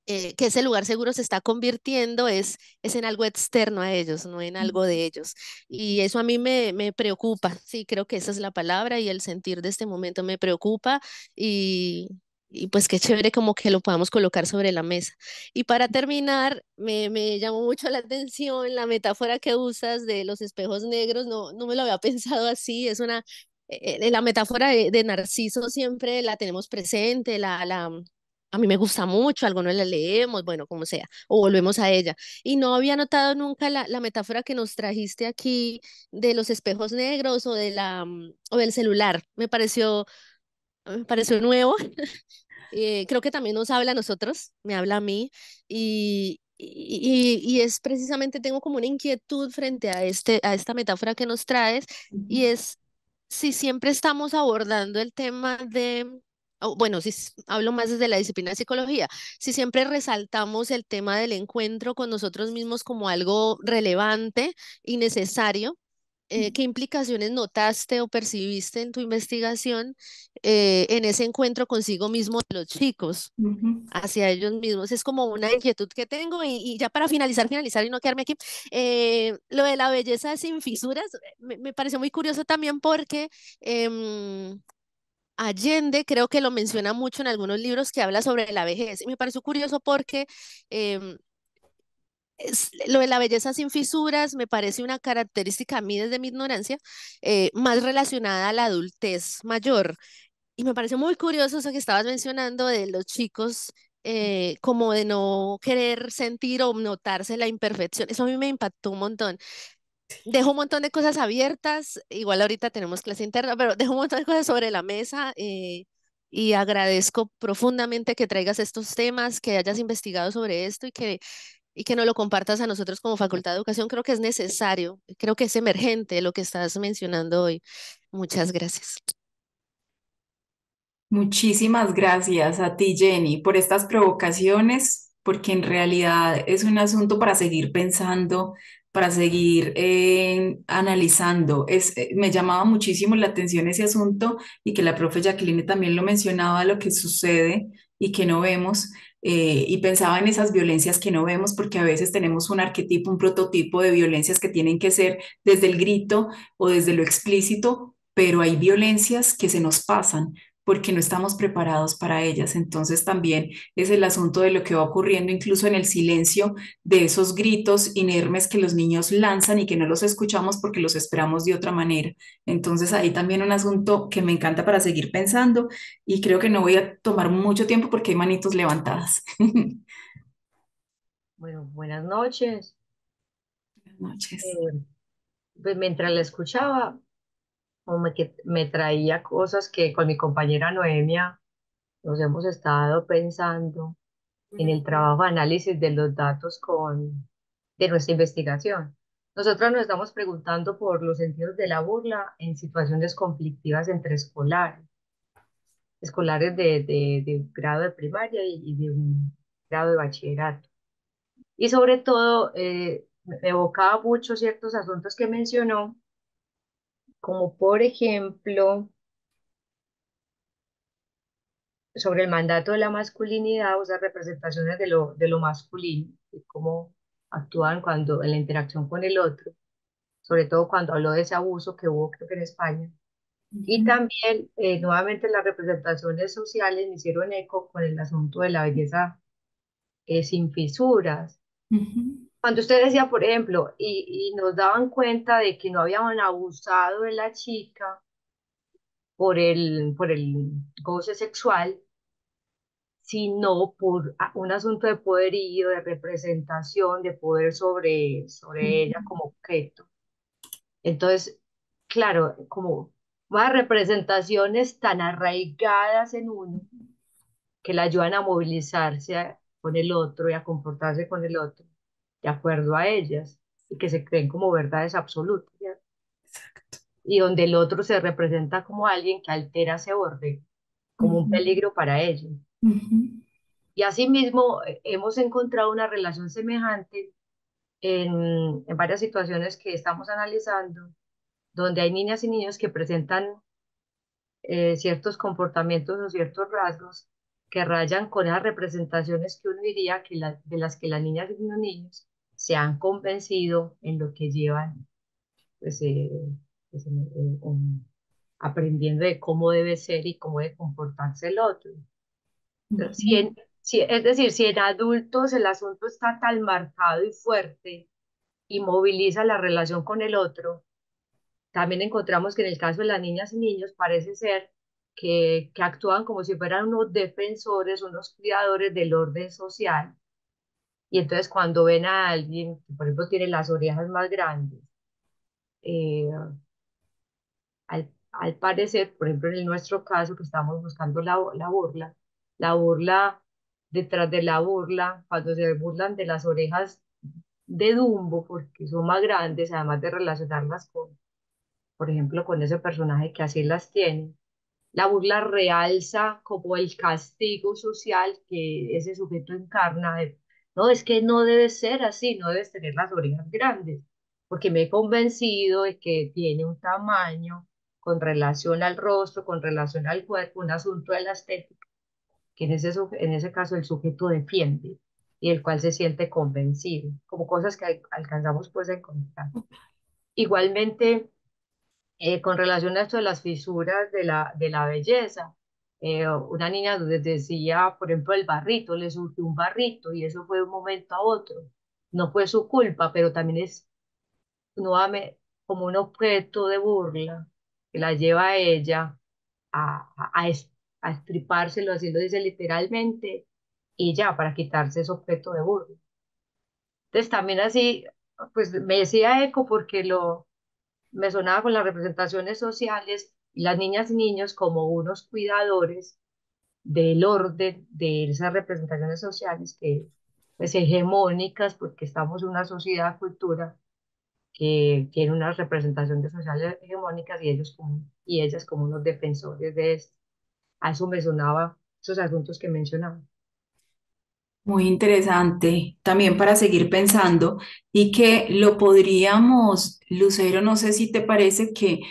que ese lugar seguro se está convirtiendo es en algo externo a ellos, no en algo de ellos. Y eso a mí me preocupa, sí, creo que esa es la palabra y el sentir de este momento me preocupa y, y pues qué chévere como que lo podamos colocar sobre la mesa. Y para terminar, me llamó mucho la atención la metáfora que usas de los espejos negros, no me lo había pensado así, es una... la metáfora de Narciso siempre la tenemos presente, a mí me gusta mucho, algunos la leemos, bueno, como sea, o volvemos a ella. Y no había notado nunca la metáfora que nos trajiste aquí de los espejos negros o del celular. Me pareció nuevo. Creo que también nos habla a nosotros, me habla a mí. Y es precisamente, tengo como una inquietud frente a esta metáfora que nos traes, y es si siempre estamos abordando el tema de, bueno, si hablo más desde la disciplina de psicología, si siempre resaltamos el tema del encuentro con nosotros mismos como algo relevante y necesario, ¿qué implicaciones notaste o percibiste en tu investigación en ese encuentro consigo mismo de los chicos? Ujú. Hacia ellos mismos. Es como una inquietud que tengo y ya para finalizar y no quedarme aquí, lo de la belleza sin fisuras me pareció muy curioso también porque Allende creo que lo menciona mucho en algunos libros que habla sobre la vejez y me pareció curioso porque em, lo de la belleza sin fisuras me parece una característica a mí desde mi ignorancia más relacionada a la adultez mayor. Y me pareció muy curioso eso que estabas mencionando de los chicos, como de no querer sentir o notarse la imperfección. Eso a mí me impactó un montón. Dejo un montón de cosas abiertas, igual ahorita tenemos clase interna, pero dejo un montón de cosas sobre la mesa y agradezco profundamente que traigas estos temas, que hayas investigado sobre esto y que nos lo compartas a nosotros como Facultad de Educación. Creo que es necesario, creo que es emergente lo que estás mencionando hoy. Muchas gracias. Muchísimas gracias a ti, Jenny, por estas provocaciones, porque en realidad es un asunto para seguir pensando, para seguir analizando. Me llamaba muchísimo la atención ese asunto y que la profe Jacqueline también lo mencionaba, lo que sucede y que no vemos. Y pensaba en esas violencias que no vemos, porque a veces tenemos un arquetipo, un prototipo de violencias que tienen que ser desde el grito o desde lo explícito, pero hay violencias que se nos pasan porque no estamos preparados para ellas. Entonces también es el asunto de lo que va ocurriendo incluso en el silencio de esos gritos inermes que los niños lanzan y que no los escuchamos porque los esperamos de otra manera. Entonces ahí también un asunto que me encanta para seguir pensando y creo que no voy a tomar mucho tiempo porque hay manitos levantadas. Bueno, buenas noches. Buenas noches. Eh, pues mientras la escuchaba, como que me traía cosas que con mi compañera Noemia nos hemos estado pensando en el trabajo de análisis de los datos de nuestra investigación. Nosotros nos estamos preguntando por los sentidos de la burla en situaciones conflictivas entre escolares de grado de primaria y de un grado de bachillerato. Y sobre todo, me evocaba mucho ciertos asuntos que mencionó, como por ejemplo, sobre el mandato de la masculinidad, o sea, representaciones de lo masculino, y cómo actúan cuando en la interacción con el otro, sobre todo cuando habló de ese abuso que hubo, creo que en España. Y Ujú, también, nuevamente, las representaciones sociales me hicieron eco con el asunto de la belleza sin fisuras. ujú, Cuando usted decía, por ejemplo, y nos daban cuenta de que no habían abusado de la chica por el goce sexual, sino por un asunto de poderío, de representación, de poder sobre ella ujú, como objeto. Entonces, claro, como más representaciones tan arraigadas en uno que la ayudan a movilizarse con el otro y a comportarse con el otro de acuerdo a ellas y que se creen como verdades absolutas, ¿cierto? Y donde el otro se representa como alguien que altera ese orden, como un ujú, peligro para ellos. ujú, Y asimismo, hemos encontrado una relación semejante en varias situaciones que estamos analizando, donde hay niñas y niños que presentan ciertos comportamientos o ciertos rasgos que rayan con esas representaciones que uno diría que de las que las niñas y los niños se han convencido en lo que llevan pues, pues, aprendiendo de cómo debe ser y cómo debe comportarse el otro. Si ujú, en, es decir, si en adultos el asunto está tan marcado y fuerte y moviliza la relación con el otro, también encontramos que en el caso de las niñas y niños parece ser que actúan como si fueran unos defensores, unos cuidadores del orden social. Y entonces cuando ven a alguien que, por ejemplo, tiene las orejas más grandes, eh, al parecer, por ejemplo, en nuestro caso, que estamos buscando la burla, detrás de la burla, cuando se burlan de las orejas de Dumbo, porque son más grandes, además de relacionarlas por ejemplo, con ese personaje que así las tiene. La burla realza como el castigo social que ese sujeto encarna. No, es que no debe ser así, no debes tener las orejas grandes, porque me he convencido de que tiene un tamaño con relación al rostro, con relación al cuerpo, un asunto de la estética, que en ese caso el sujeto defiende y el cual se siente convencido, como cosas que alcanzamos pues a encontrar. Igualmente, con relación a esto de las fisuras de la belleza, una niña decía, por ejemplo, el barrito, le surgió un barrito y eso fue de un momento a otro. No fue su culpa, pero también es nuevamente como un objeto de burla que la lleva a ella a estripárselo, así lo dice literalmente, y ya, para quitarse ese objeto de burla. Entonces también así, pues me decía eco porque me sonaba con las representaciones sociales y las niñas y niños como unos cuidadores del orden de esas representaciones sociales que pues hegemónicas porque estamos en una sociedad, cultura que tiene unas representaciones sociales hegemónicas y y ellas como unos defensores de esto. A eso me sonaba esos asuntos que mencionaba. Muy interesante también para seguir pensando y que lo podríamos, Lucero, no sé si te parece que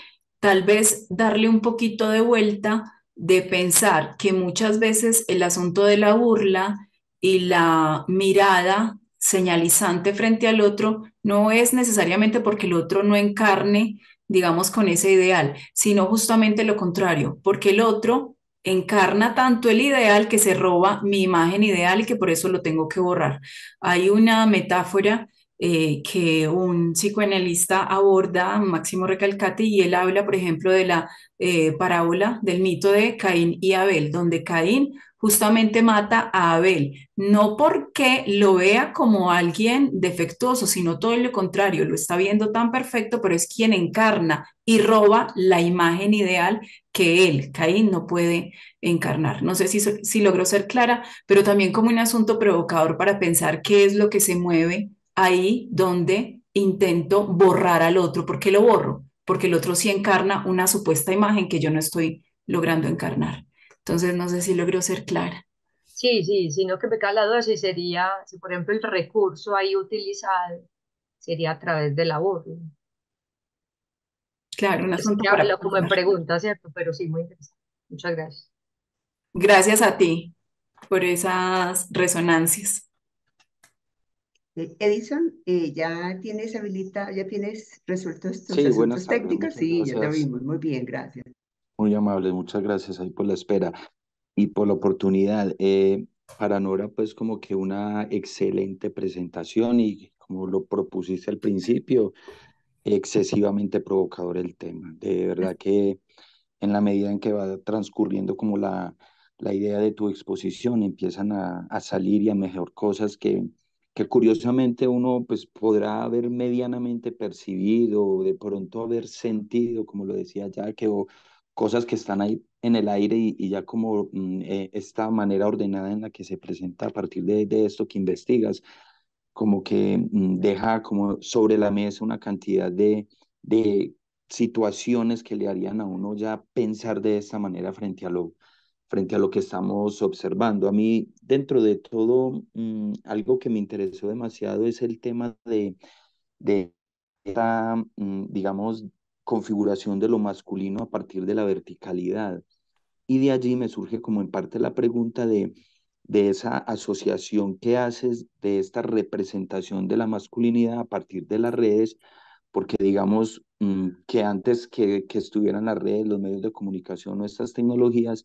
tal vez darle un poquito de vuelta de pensar que muchas veces el asunto de la burla y la mirada señalizante frente al otro no es necesariamente porque el otro no encarne, digamos, con ese ideal, sino justamente lo contrario, porque el otro encarna tanto el ideal que se roba mi imagen ideal y que por eso lo tengo que borrar. Hay una metáfora que un psicoanalista aborda, Máximo Recalcati, y él habla, por ejemplo, de la parábola del mito de Caín y Abel, donde Caín justamente mata a Abel, no porque lo vea como alguien defectuoso, sino todo lo contrario, lo está viendo tan perfecto, pero es quien encarna y roba la imagen ideal que él, Caín, no puede encarnar. No sé si logró ser clara, pero también como un asunto provocador para pensar qué es lo que se mueve ahí donde intento borrar al otro. ¿Por qué lo borro? Porque el otro sí encarna una supuesta imagen que yo no estoy logrando encarnar. Entonces, no sé si logró ser clara. Sí, sí, sino que me cae la duda si sería, si por ejemplo el recurso ahí utilizado sería a través de la burla. Claro, un Es asunto que para hablo como en pensar. pregunta, ¿cierto? Pero sí, muy interesante. Muchas gracias. Gracias a ti por esas resonancias. Edison, ya tienes resueltos estos Sí, buenas asuntos tardes, técnicos. muchas Sí, ya te gracias, oímos. Muy bien, gracias. muy amables, muchas gracias ahí por la espera y por la oportunidad. Para Nora, pues como que una excelente presentación y como lo propusiste al principio, excesivamente provocador el tema. De verdad que en la medida en que va transcurriendo como la idea de tu exposición, empiezan a salir y a mejor cosas que curiosamente uno pues podrá haber medianamente percibido o de pronto haber sentido, como lo decía ya, que o cosas que están ahí en el aire y ya como esta manera ordenada en la que se presenta a partir de esto que investigas, como que deja como sobre la mesa una cantidad de situaciones que le harían a uno ya pensar de esta manera frente a lo que estamos observando. A mí, dentro de todo, algo que me interesó demasiado es el tema de esta, digamos, configuración de lo masculino a partir de la verticalidad. Y de allí me surge como en parte la pregunta de esa asociación que haces de esta representación de la masculinidad a partir de las redes, porque digamos que antes que estuvieran las redes, los medios de comunicación o estas tecnologías,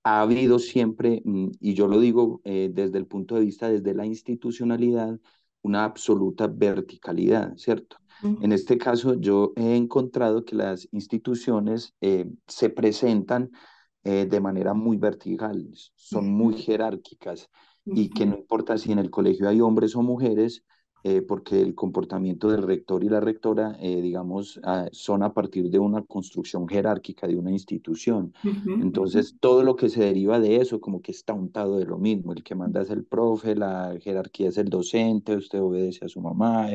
ha habido siempre, y yo lo digo desde el punto de vista, desde la institucionalidad, una absoluta verticalidad, ¿cierto? En este caso, yo he encontrado que las instituciones se presentan de manera muy vertical, son muy jerárquicas y que no importa si en el colegio hay hombres o mujeres, porque el comportamiento del rector y la rectora, digamos, son a partir de una construcción jerárquica de una institución. Entonces, todo lo que se deriva de eso, como que está untado de lo mismo. El que manda es el profe, la jerarquía es el docente, usted obedece a su mamá,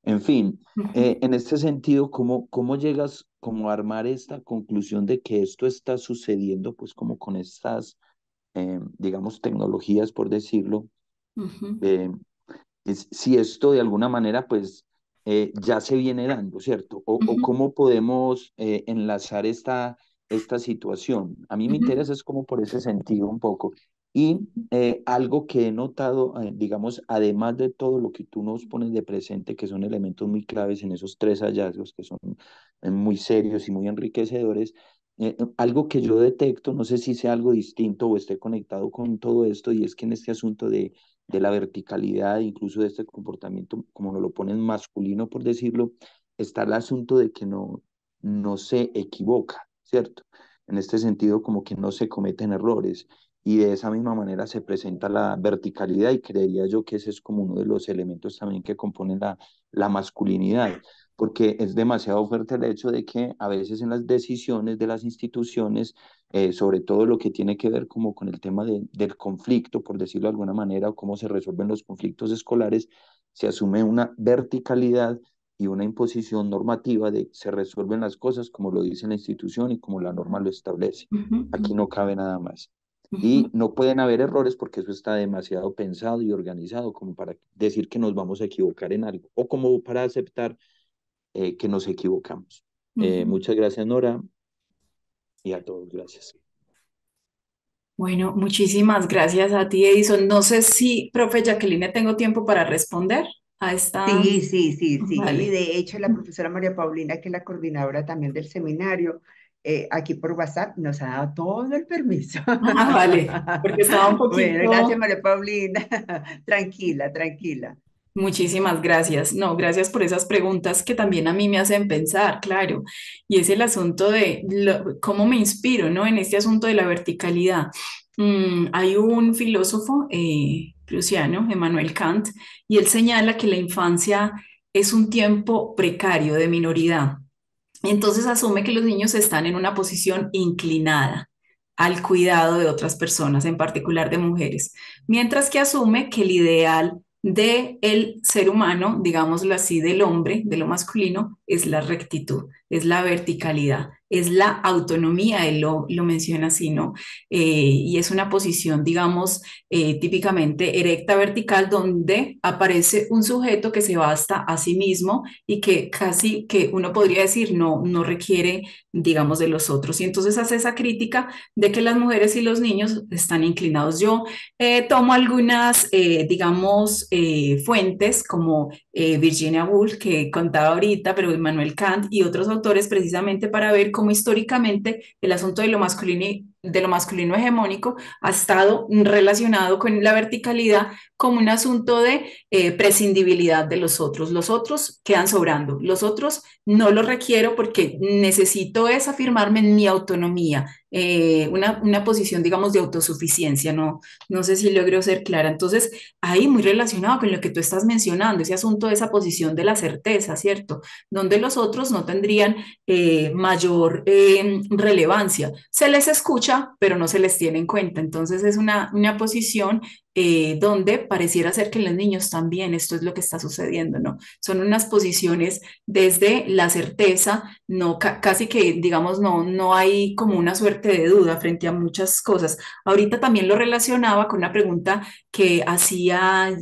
En fin, Ujú, en este sentido, ¿cómo llegas como a armar esta conclusión de que esto está sucediendo, pues como con estas, digamos, tecnologías, por decirlo? ujú, eh, si esto de alguna manera pues ya se viene dando, ¿cierto? O ujú, cómo podemos enlazar esta situación. A mí me ujú, interesa es como por ese sentido un poco. Y algo que he notado, digamos, además de todo lo que tú nos pones de presente, que son elementos muy claves en esos tres hallazgos que son muy serios y muy enriquecedores, algo que yo detecto, no sé si sea algo distinto o esté conectado con todo esto, y es que en este asunto de la verticalidad, incluso de este comportamiento, como nos lo ponen masculino, por decirlo, está el asunto de que no se equivoca, ¿cierto? En este sentido, como que no se cometen errores. Y de esa misma manera se presenta la verticalidad y creería yo que ese es como uno de los elementos también que componen la masculinidad, porque es demasiado fuerte el hecho de que a veces en las decisiones de las instituciones, sobre todo lo que tiene que ver como con el tema del conflicto, por decirlo de alguna manera, o cómo se resuelven los conflictos escolares, se asume una verticalidad y una imposición normativa de se resuelven las cosas como lo dice la institución y como la norma lo establece. ujú, Aquí no cabe nada más. ujú, Y no pueden haber errores porque eso está demasiado pensado y organizado como para decir que nos vamos a equivocar en algo o como para aceptar que nos equivocamos. ujú. Muchas gracias, Nora, y a todos, gracias. Bueno, muchísimas gracias a ti, Edison. No sé si, profe Jacqueline, tengo tiempo para responder a esta. Sí, sí, sí, sí. Y Vale. de hecho, la profesora María Paulina, que es la coordinadora también del seminario, aquí por WhatsApp nos ha dado todo el permiso. Ah, vale, porque estaba un Bueno, gracias poquito. María Paulina. Tranquila, tranquila. Muchísimas gracias. No, gracias por esas preguntas que también a mí me hacen pensar, claro. Y es el asunto de cómo me inspiro, ¿no? En este asunto de la verticalidad. Hay un filósofo prusiano, Emmanuel Kant, y él señala que la infancia es un tiempo precario de minoridad. Entonces asume que los niños están en una posición inclinada al cuidado de otras personas, en particular de mujeres, mientras que asume que el ideal de el ser humano, digámoslo así, del hombre, de lo masculino, es la rectitud, es la verticalidad, es la autonomía, él lo menciona así, ¿no? Y es una posición, digamos, típicamente erecta vertical, donde aparece un sujeto que se basta a sí mismo y que casi que uno podría decir no requiere, digamos, de los otros. Y entonces hace esa crítica de que las mujeres y los niños están inclinados. Yo tomo algunas, digamos, fuentes como Virginia Woolf, que contaba ahorita, pero Immanuel Kant y otros autores precisamente para ver cómo históricamente el asunto de lo masculino hegemónico ha estado relacionado con la verticalidad como un asunto de prescindibilidad de los otros. Los otros quedan sobrando. Los otros no los requiero porque necesito es afirmarme en mi autonomía, una posición, digamos, de autosuficiencia. No sé si logro ser clara. Entonces, ahí muy relacionado con lo que tú estás mencionando, ese asunto de esa posición de la certeza, ¿cierto? Donde los otros no tendrían mayor relevancia. Se les escucha, pero no se les tiene en cuenta. Entonces, es una posición donde pareciera ser que en los niños también esto es lo que está sucediendo, ¿no? Son unas posiciones desde la certeza, no, casi que, digamos, no hay como una suerte de duda frente a muchas cosas. Ahorita también lo relacionaba con una pregunta que hacía,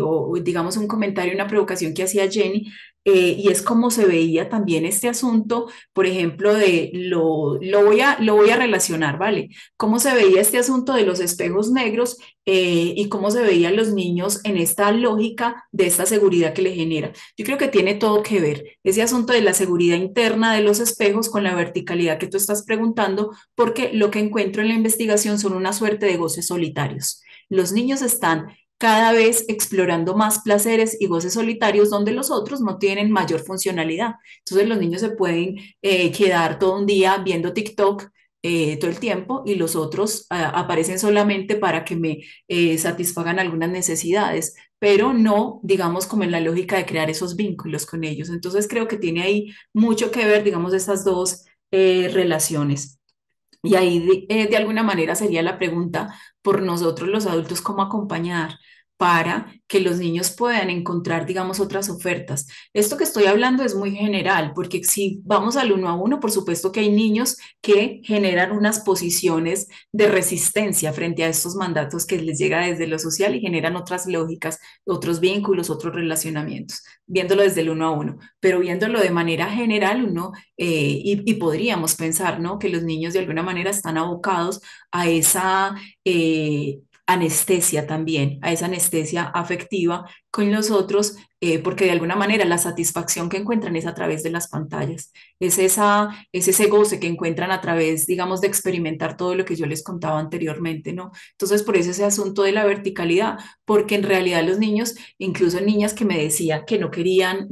o digamos un comentario, una provocación que hacía Jenny, y es cómo se veía también este asunto, por ejemplo, de lo voy a relacionar, ¿vale? Cómo se veía este asunto de los espejos negros y cómo se veían los niños en esta lógica de esta seguridad que le genera. Yo creo que tiene todo que ver ese asunto de la seguridad interna de los espejos con la verticalidad que tú estás preguntando, porque lo que encuentro en la investigación son una suerte de goces solitarios. Los niños están cada vez explorando más placeres y goces solitarios donde los otros no tienen mayor funcionalidad. Entonces los niños se pueden quedar todo un día viendo TikTok todo el tiempo y los otros aparecen solamente para que me satisfagan algunas necesidades, pero no, digamos, como en la lógica de crear esos vínculos con ellos. Entonces creo que tiene ahí mucho que ver, digamos, estas dos relaciones. Y ahí de alguna manera sería la pregunta por nosotros los adultos, ¿cómo acompañar? para que los niños puedan encontrar, digamos, otras ofertas. Esto que estoy hablando es muy general, porque si vamos al uno a uno, por supuesto que hay niños que generan unas posiciones de resistencia frente a estos mandatos que les llega desde lo social y generan otras lógicas, otros vínculos, otros relacionamientos, viéndolo desde el uno a uno, pero viéndolo de manera general, y podríamos pensar, ¿no? Que los niños de alguna manera están abocados a esa anestesia también, a esa anestesia afectiva con los otros, porque de alguna manera la satisfacción que encuentran es a través de las pantallas, es ese goce que encuentran a través, digamos, de experimentar todo lo que yo les contaba anteriormente, ¿no? Entonces, por eso ese asunto de la verticalidad, porque en realidad los niños, incluso niñas que me decían que no querían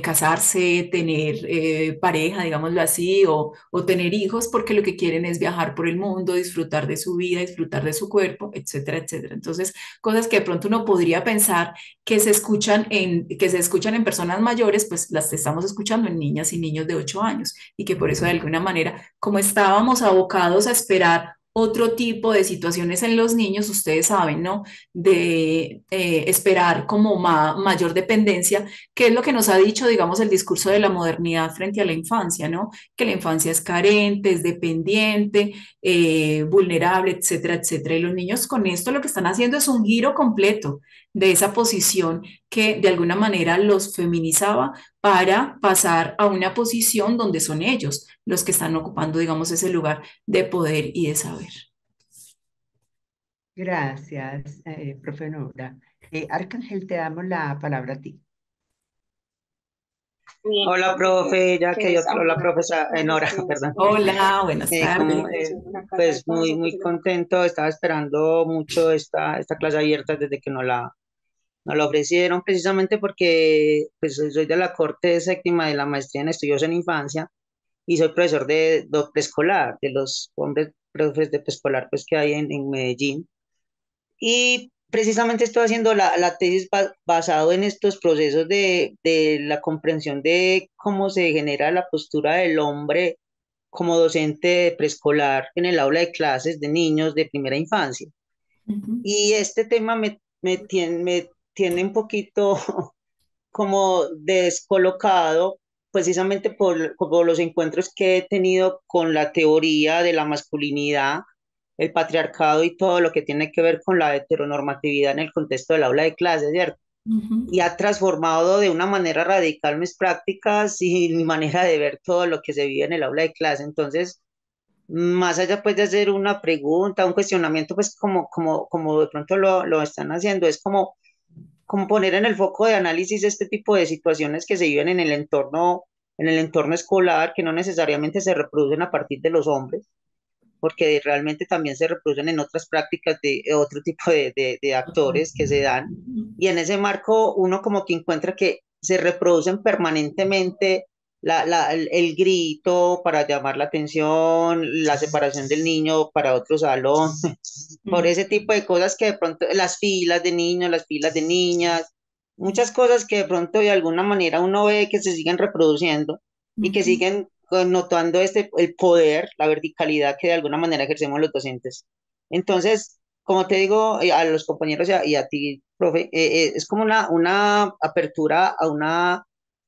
casarse, tener pareja, digámoslo así, o tener hijos, porque lo que quieren es viajar por el mundo, disfrutar de su vida, disfrutar de su cuerpo, etcétera, etcétera. Entonces, cosas que de pronto uno podría pensar que se escuchan en personas mayores, pues las estamos escuchando en niñas y niños de 8 años, y que por eso de alguna manera, como estábamos abocados a esperar otro tipo de situaciones en los niños, ustedes saben, ¿no? De esperar como mayor dependencia, que es lo que nos ha dicho, digamos, el discurso de la modernidad frente a la infancia, ¿no? Que la infancia es carente, es dependiente, vulnerable, etcétera, etcétera. Y los niños con esto lo que están haciendo es un giro completo de esa posición que de alguna manera los feminizaba para pasar a una posición donde son ellos los que están ocupando, digamos, ese lugar de poder y de saber. Gracias, profe Nora. Arcángel, te damos la palabra a ti. Hola, profe, ya que yo, hola, profesora Nora, perdón. Hola, buenas Como, tardes. pues muy contento, estaba esperando mucho esta clase abierta desde que nos la ofrecieron, precisamente porque pues, soy de la corte séptima de la maestría en estudios en infancia y soy profesor de preescolar, de los hombres profes de preescolar pues, que hay en Medellín. Y precisamente estoy haciendo la tesis basado en estos procesos de la comprensión de cómo se genera la postura del hombre como docente de preescolar en el aula de clases de niños de primera infancia. Ujú. Y este tema me tiene un poquito como descolocado, precisamente por los encuentros que he tenido con la teoría de la masculinidad, el patriarcado y todo lo que tiene que ver con la heteronormatividad en el contexto del aula de clases, ¿cierto? Ujú. Y ha transformado de una manera radical mis prácticas y mi manera de ver todo lo que se vive en el aula de clase. Entonces, más allá pues de hacer una pregunta, un cuestionamiento, pues como de pronto lo están haciendo, es como poner en el foco de análisis este tipo de situaciones que se viven en el entorno escolar, que no necesariamente se reproducen a partir de los hombres, porque realmente también se reproducen en otras prácticas de otro tipo de actores que se dan. Y en ese marco uno como que encuentra que se reproducen permanentemente el grito para llamar la atención, la separación del niño para otro salón, por ese tipo de cosas que de pronto, las filas de niños, las filas de niñas, muchas cosas que de pronto de alguna manera uno ve que se siguen reproduciendo y que Ujú. siguen notando el poder, la verticalidad que de alguna manera ejercemos los docentes. Entonces, como te digo, a los compañeros y a ti, profe, es como una apertura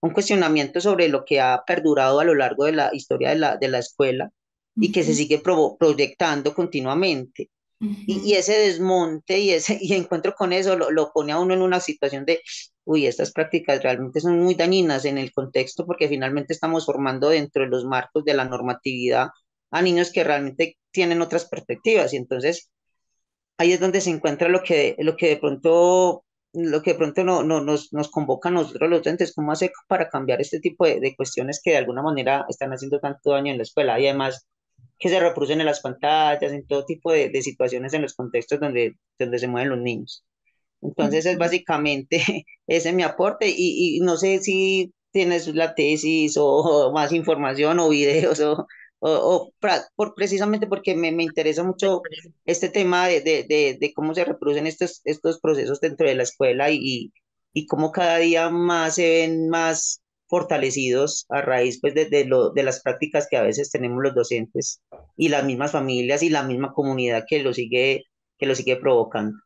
un cuestionamiento sobre lo que ha perdurado a lo largo de la historia de la escuela y que se Ujú. sigue proyectando continuamente. Y Ujú. ese desmonte y encuentro con eso lo pone a uno en una situación de, uy, estas prácticas realmente son muy dañinas en el contexto porque finalmente estamos formando dentro de los marcos de la normatividad a niños que realmente tienen otras perspectivas y entonces ahí es donde se encuentra lo que de pronto nos convoca a nosotros los docentes, cómo hacer para cambiar este tipo de cuestiones que de alguna manera están haciendo tanto daño en la escuela y además que se reproducen en las pantallas, en todo tipo de situaciones en los contextos donde se mueven los niños. Entonces es Ujú. básicamente ese es mi aporte y no sé si tienes la tesis o más información o videos precisamente porque me interesa mucho este tema de cómo se reproducen estos procesos dentro de la escuela y cómo cada día más se ven más fortalecidos a raíz pues, de las prácticas que a veces tenemos los docentes y las mismas familias y la misma comunidad que lo sigue provocando.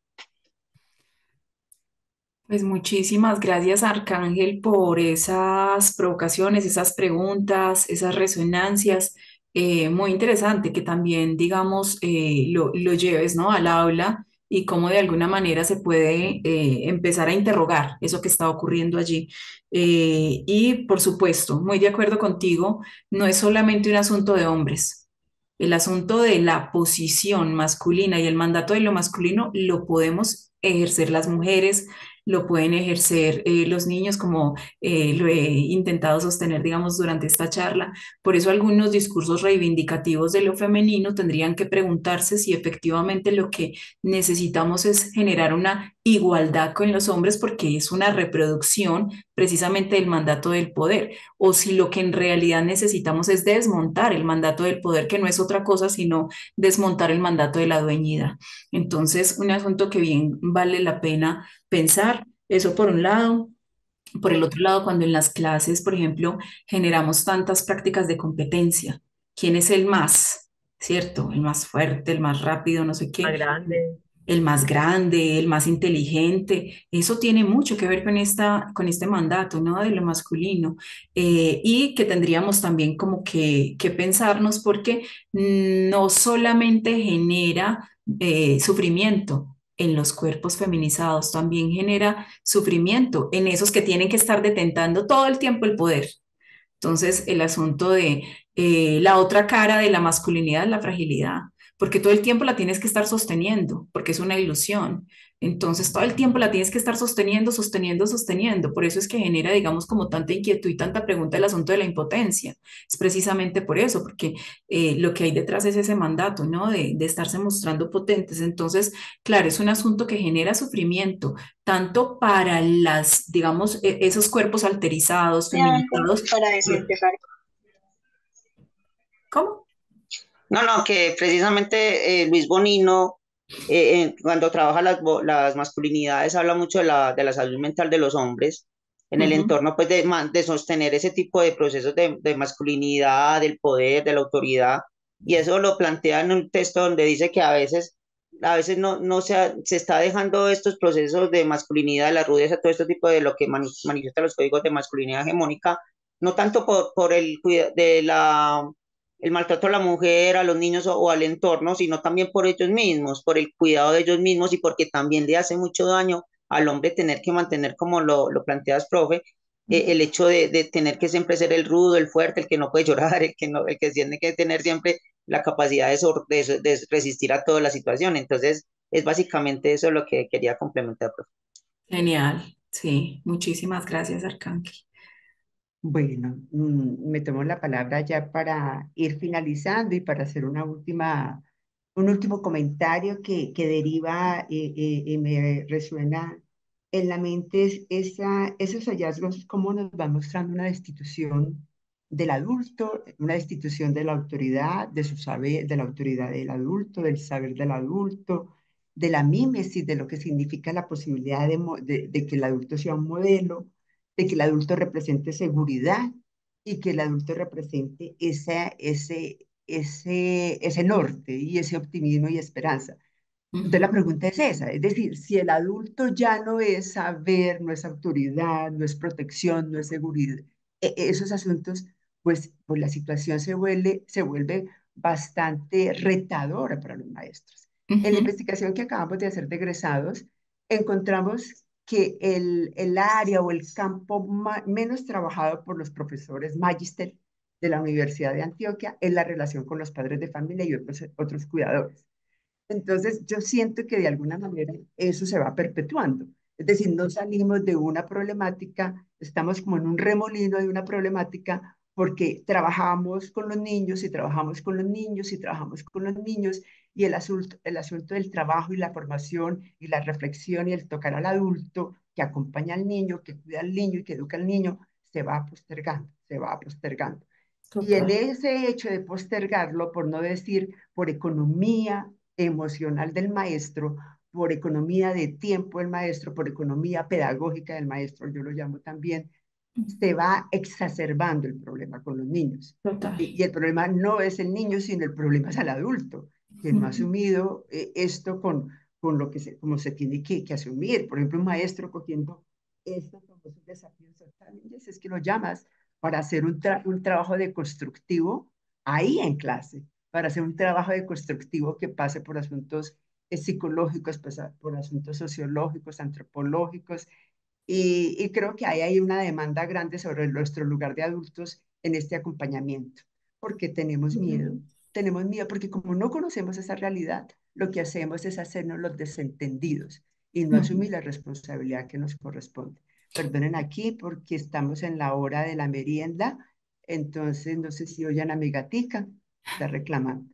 Pues muchísimas gracias, Arcángel, por esas provocaciones, esas preguntas, esas resonancias. Muy interesante que también, digamos, lo lleves, ¿no? Al aula y cómo de alguna manera se puede empezar a interrogar eso que está ocurriendo allí. Y por supuesto, muy de acuerdo contigo, no es solamente un asunto de hombres. El asunto de la posición masculina y el mandato de lo masculino lo podemos ejercer las mujeres, lo pueden ejercer los niños, como lo he intentado sostener, digamos, durante esta charla. Por eso algunos discursos reivindicativos de lo femenino tendrían que preguntarse si efectivamente lo que necesitamos es generar una igualdad con los hombres, porque es una reproducción precisamente del mandato del poder, o si lo que en realidad necesitamos es desmontar el mandato del poder, que no es otra cosa sino desmontar el mandato de la dueñidad. Entonces, un asunto que bien vale la pena pensar, eso por un lado. Por el otro lado, cuando en las clases, por ejemplo, generamos tantas prácticas de competencia, ¿quién es el más? ¿Cierto? El más fuerte, el más rápido, no sé Más qué, grande. el más grande, el más inteligente. Eso tiene mucho que ver con este mandato, ¿no? De lo masculino. Y que tendríamos también como que pensarnos porque no solamente genera sufrimiento en los cuerpos feminizados, también genera sufrimiento en esos que tienen que estar detentando todo el tiempo el poder. Entonces, el asunto de la otra cara de la masculinidad es la fragilidad, porque todo el tiempo la tienes que estar sosteniendo, porque es una ilusión. Entonces, todo el tiempo la tienes que estar sosteniendo, sosteniendo, sosteniendo. Por eso es que genera, digamos, como tanta inquietud y tanta pregunta el asunto de la impotencia. Es precisamente por eso, porque lo que hay detrás es ese mandato, ¿no? De estarse mostrando potentes. Entonces, claro, es un asunto que genera sufrimiento, tanto para las, digamos, esos cuerpos alterizados, feminizados. Para desintegrar. ¿Cómo? No, no, que precisamente Luis Bonino, cuando trabaja las masculinidades, habla mucho de la salud mental de los hombres en el Ujú, entorno pues, de sostener ese tipo de procesos de masculinidad, del poder, de la autoridad. Y eso lo plantea en un texto donde dice que a veces no se está dejando estos procesos de masculinidad, de la rudeza, todo este tipo de lo que manifiesta los códigos de masculinidad hegemónica, no tanto por el cuidado de el maltrato a la mujer, a los niños o al entorno, sino también por ellos mismos, por el cuidado de ellos mismos y porque también le hace mucho daño al hombre tener que mantener, como lo planteas, profe, el hecho de tener que siempre ser el rudo, el fuerte, el que no puede llorar, el que tiene que tener siempre la capacidad de resistir a toda la situación. Entonces, es básicamente eso lo que quería complementar, profe. genial, sí, muchísimas gracias, Arcángel. Bueno, me tomo la palabra ya para ir finalizando y para hacer un último comentario que deriva y me resuena en la mente esos hallazgos, cómo nos va mostrando una destitución del adulto, una destitución de la autoridad, de su saber, de la autoridad del adulto, del saber del adulto, de la mímesis, de lo que significa la posibilidad de que el adulto sea un modelo, de que el adulto represente seguridad y que el adulto represente ese norte y ese optimismo y esperanza. Entonces la Ujú, pregunta es esa, es decir, si el adulto ya no es saber, no es autoridad, no es protección, no es seguridad, esos asuntos, pues la situación se vuelve bastante retadora para los maestros. En la ujú, investigación que acabamos de hacer de egresados, encontramos que el área o el campo menos trabajado por los profesores magister de la Universidad de Antioquia es la relación con los padres de familia y otros cuidadores. Entonces, yo siento que de alguna manera eso se va perpetuando. Es decir, no salimos de una problemática, estamos como en un remolino de una problemática porque trabajamos con los niños y trabajamos con los niños y trabajamos con los niños y el asunto del trabajo y la formación y la reflexión y el tocar al adulto que acompaña al niño, que cuida al niño y que educa al niño, se va postergando, se va postergando. Y en total. ese hecho de postergarlo, por no decir por economía emocional del maestro, por economía de tiempo del maestro, por economía pedagógica del maestro, yo lo llamo también, se va exacerbando el problema con los niños. Total. Y el problema no es el niño, sino el problema es el adulto, que no ha Ujú, asumido esto con lo que como se tiene que asumir. Por ejemplo, un maestro cogiendo estos famosos desafíos o challenges, es que lo llamas para hacer un trabajo de constructivo ahí en clase, para hacer un trabajo de constructivo que pase por asuntos psicológicos, por asuntos sociológicos, antropológicos, y creo que ahí hay una demanda grande sobre nuestro lugar de adultos en este acompañamiento, porque tenemos miedo porque como no conocemos esa realidad, lo que hacemos es hacernos los desentendidos y no asumir la responsabilidad que nos corresponde. Perdonen aquí porque estamos en la hora de la merienda, entonces no sé si oyen a mi gatica, está reclamando.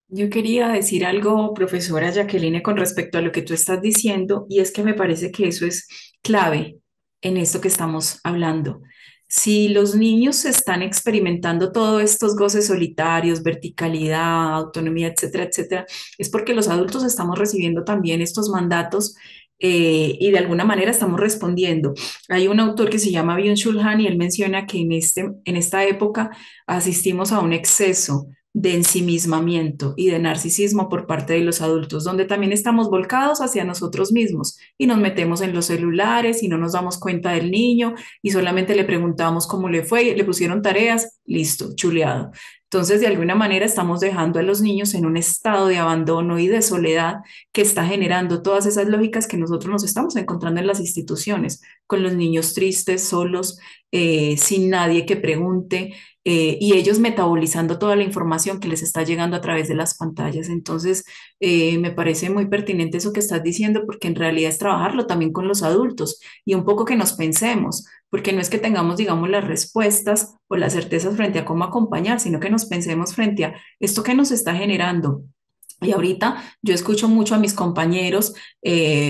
Yo quería decir algo, profesora Jacqueline, con respecto a lo que tú estás diciendo, y es que me parece que eso es clave en esto que estamos hablando. Si los niños están experimentando todos estos goces solitarios, verticalidad, autonomía, etcétera, etcétera, es porque los adultos estamos recibiendo también estos mandatos y de alguna manera estamos respondiendo. Hay un autor que se llama Byung-Chul Han y él menciona que en esta época asistimos a un exceso de ensimismamiento y de narcisismo por parte de los adultos, donde también estamos volcados hacia nosotros mismos y nos metemos en los celulares y no nos damos cuenta del niño y solamente le preguntamos cómo le fue, le pusieron tareas, listo, chuleado. Entonces, de alguna manera estamos dejando a los niños en un estado de abandono y de soledad que está generando todas esas lógicas que nosotros nos estamos encontrando en las instituciones, con los niños tristes, solos, sin nadie que pregunte, y ellos metabolizando toda la información que les está llegando a través de las pantallas. Entonces, me parece muy pertinente eso que estás diciendo, porque en realidad es trabajarlo también con los adultos y un poco que nos pensemos, porque no es que tengamos, digamos, las respuestas o las certezas frente a cómo acompañar, sino que nos pensemos frente a esto que nos está generando. Y ahorita yo escucho mucho a mis compañeros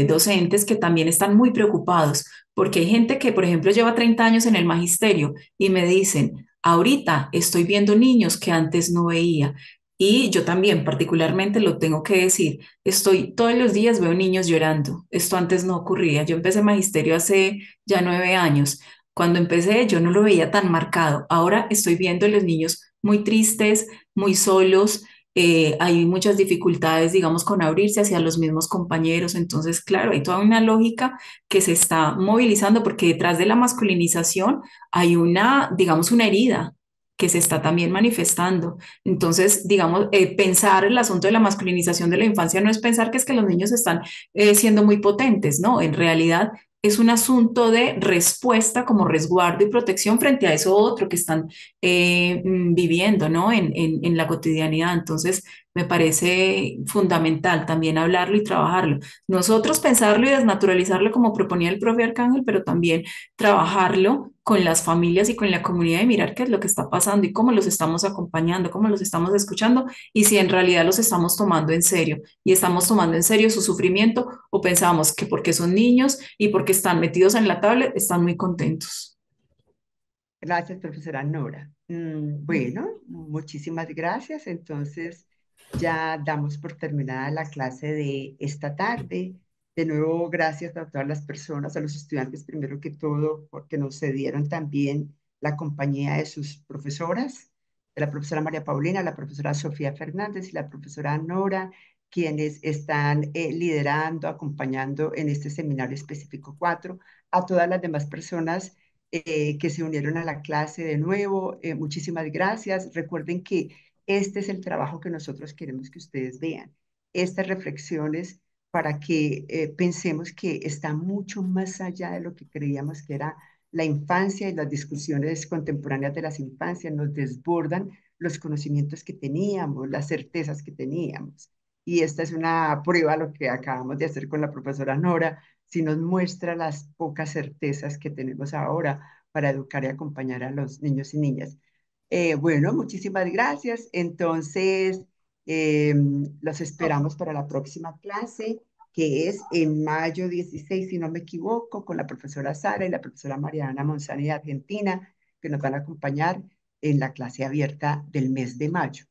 docentes que también están muy preocupados porque hay gente que, por ejemplo, lleva 30 años en el magisterio y me dicen, ahorita estoy viendo niños que antes no veía. Y yo también particularmente lo tengo que decir, estoy todos los días veo niños llorando. Esto antes no ocurría. Yo empecé magisterio hace ya 9 años. Cuando empecé yo no lo veía tan marcado. Ahora estoy viendo a los niños muy tristes, muy solos, hay muchas dificultades, digamos, con abrirse hacia los mismos compañeros. Entonces, claro, hay toda una lógica que se está movilizando porque detrás de la masculinización hay una, digamos, una herida que se está también manifestando. Entonces, digamos, pensar el asunto de la masculinización de la infancia no es pensar que es que los niños están siendo muy potentes, ¿no? En realidad es un asunto de respuesta como resguardo y protección frente a eso otro que están viviendo, ¿no? En la cotidianidad. Entonces, me parece fundamental también hablarlo y trabajarlo. Nosotros pensarlo y desnaturalizarlo como proponía el profe Arcángel, pero también trabajarlo con las familias y con la comunidad y mirar qué es lo que está pasando y cómo los estamos acompañando, cómo los estamos escuchando y si en realidad los estamos tomando en serio y estamos tomando en serio su sufrimiento o pensamos que porque son niños y porque están metidos en la tablet están muy contentos. Gracias, profesora Nora. Bueno, muchísimas gracias. Entonces, ya damos por terminada la clase de esta tarde. De nuevo, gracias a todas las personas, a los estudiantes, primero que todo, porque nos cedieron también la compañía de sus profesoras, de la profesora María Paulina, la profesora Sofía Fernández y la profesora Nora, quienes están liderando, acompañando en este seminario específico 4, a todas las demás personas que se unieron a la clase de nuevo. Muchísimas gracias. Recuerden que este es el trabajo que nosotros queremos que ustedes vean. Estas reflexiones para que pensemos que está mucho más allá de lo que creíamos que era la infancia y las discusiones contemporáneas de las infancias nos desbordan los conocimientos que teníamos, las certezas que teníamos. Y esta es una prueba, lo que acabamos de hacer con la profesora Nora, si nos muestra las pocas certezas que tenemos ahora para educar y acompañar a los niños y niñas. Bueno, muchísimas gracias. Entonces, los esperamos para la próxima clase, que es en mayo 16, si no me equivoco, con la profesora Sara y la profesora Mariana Monzani de Argentina, que nos van a acompañar en la clase abierta del mes de mayo.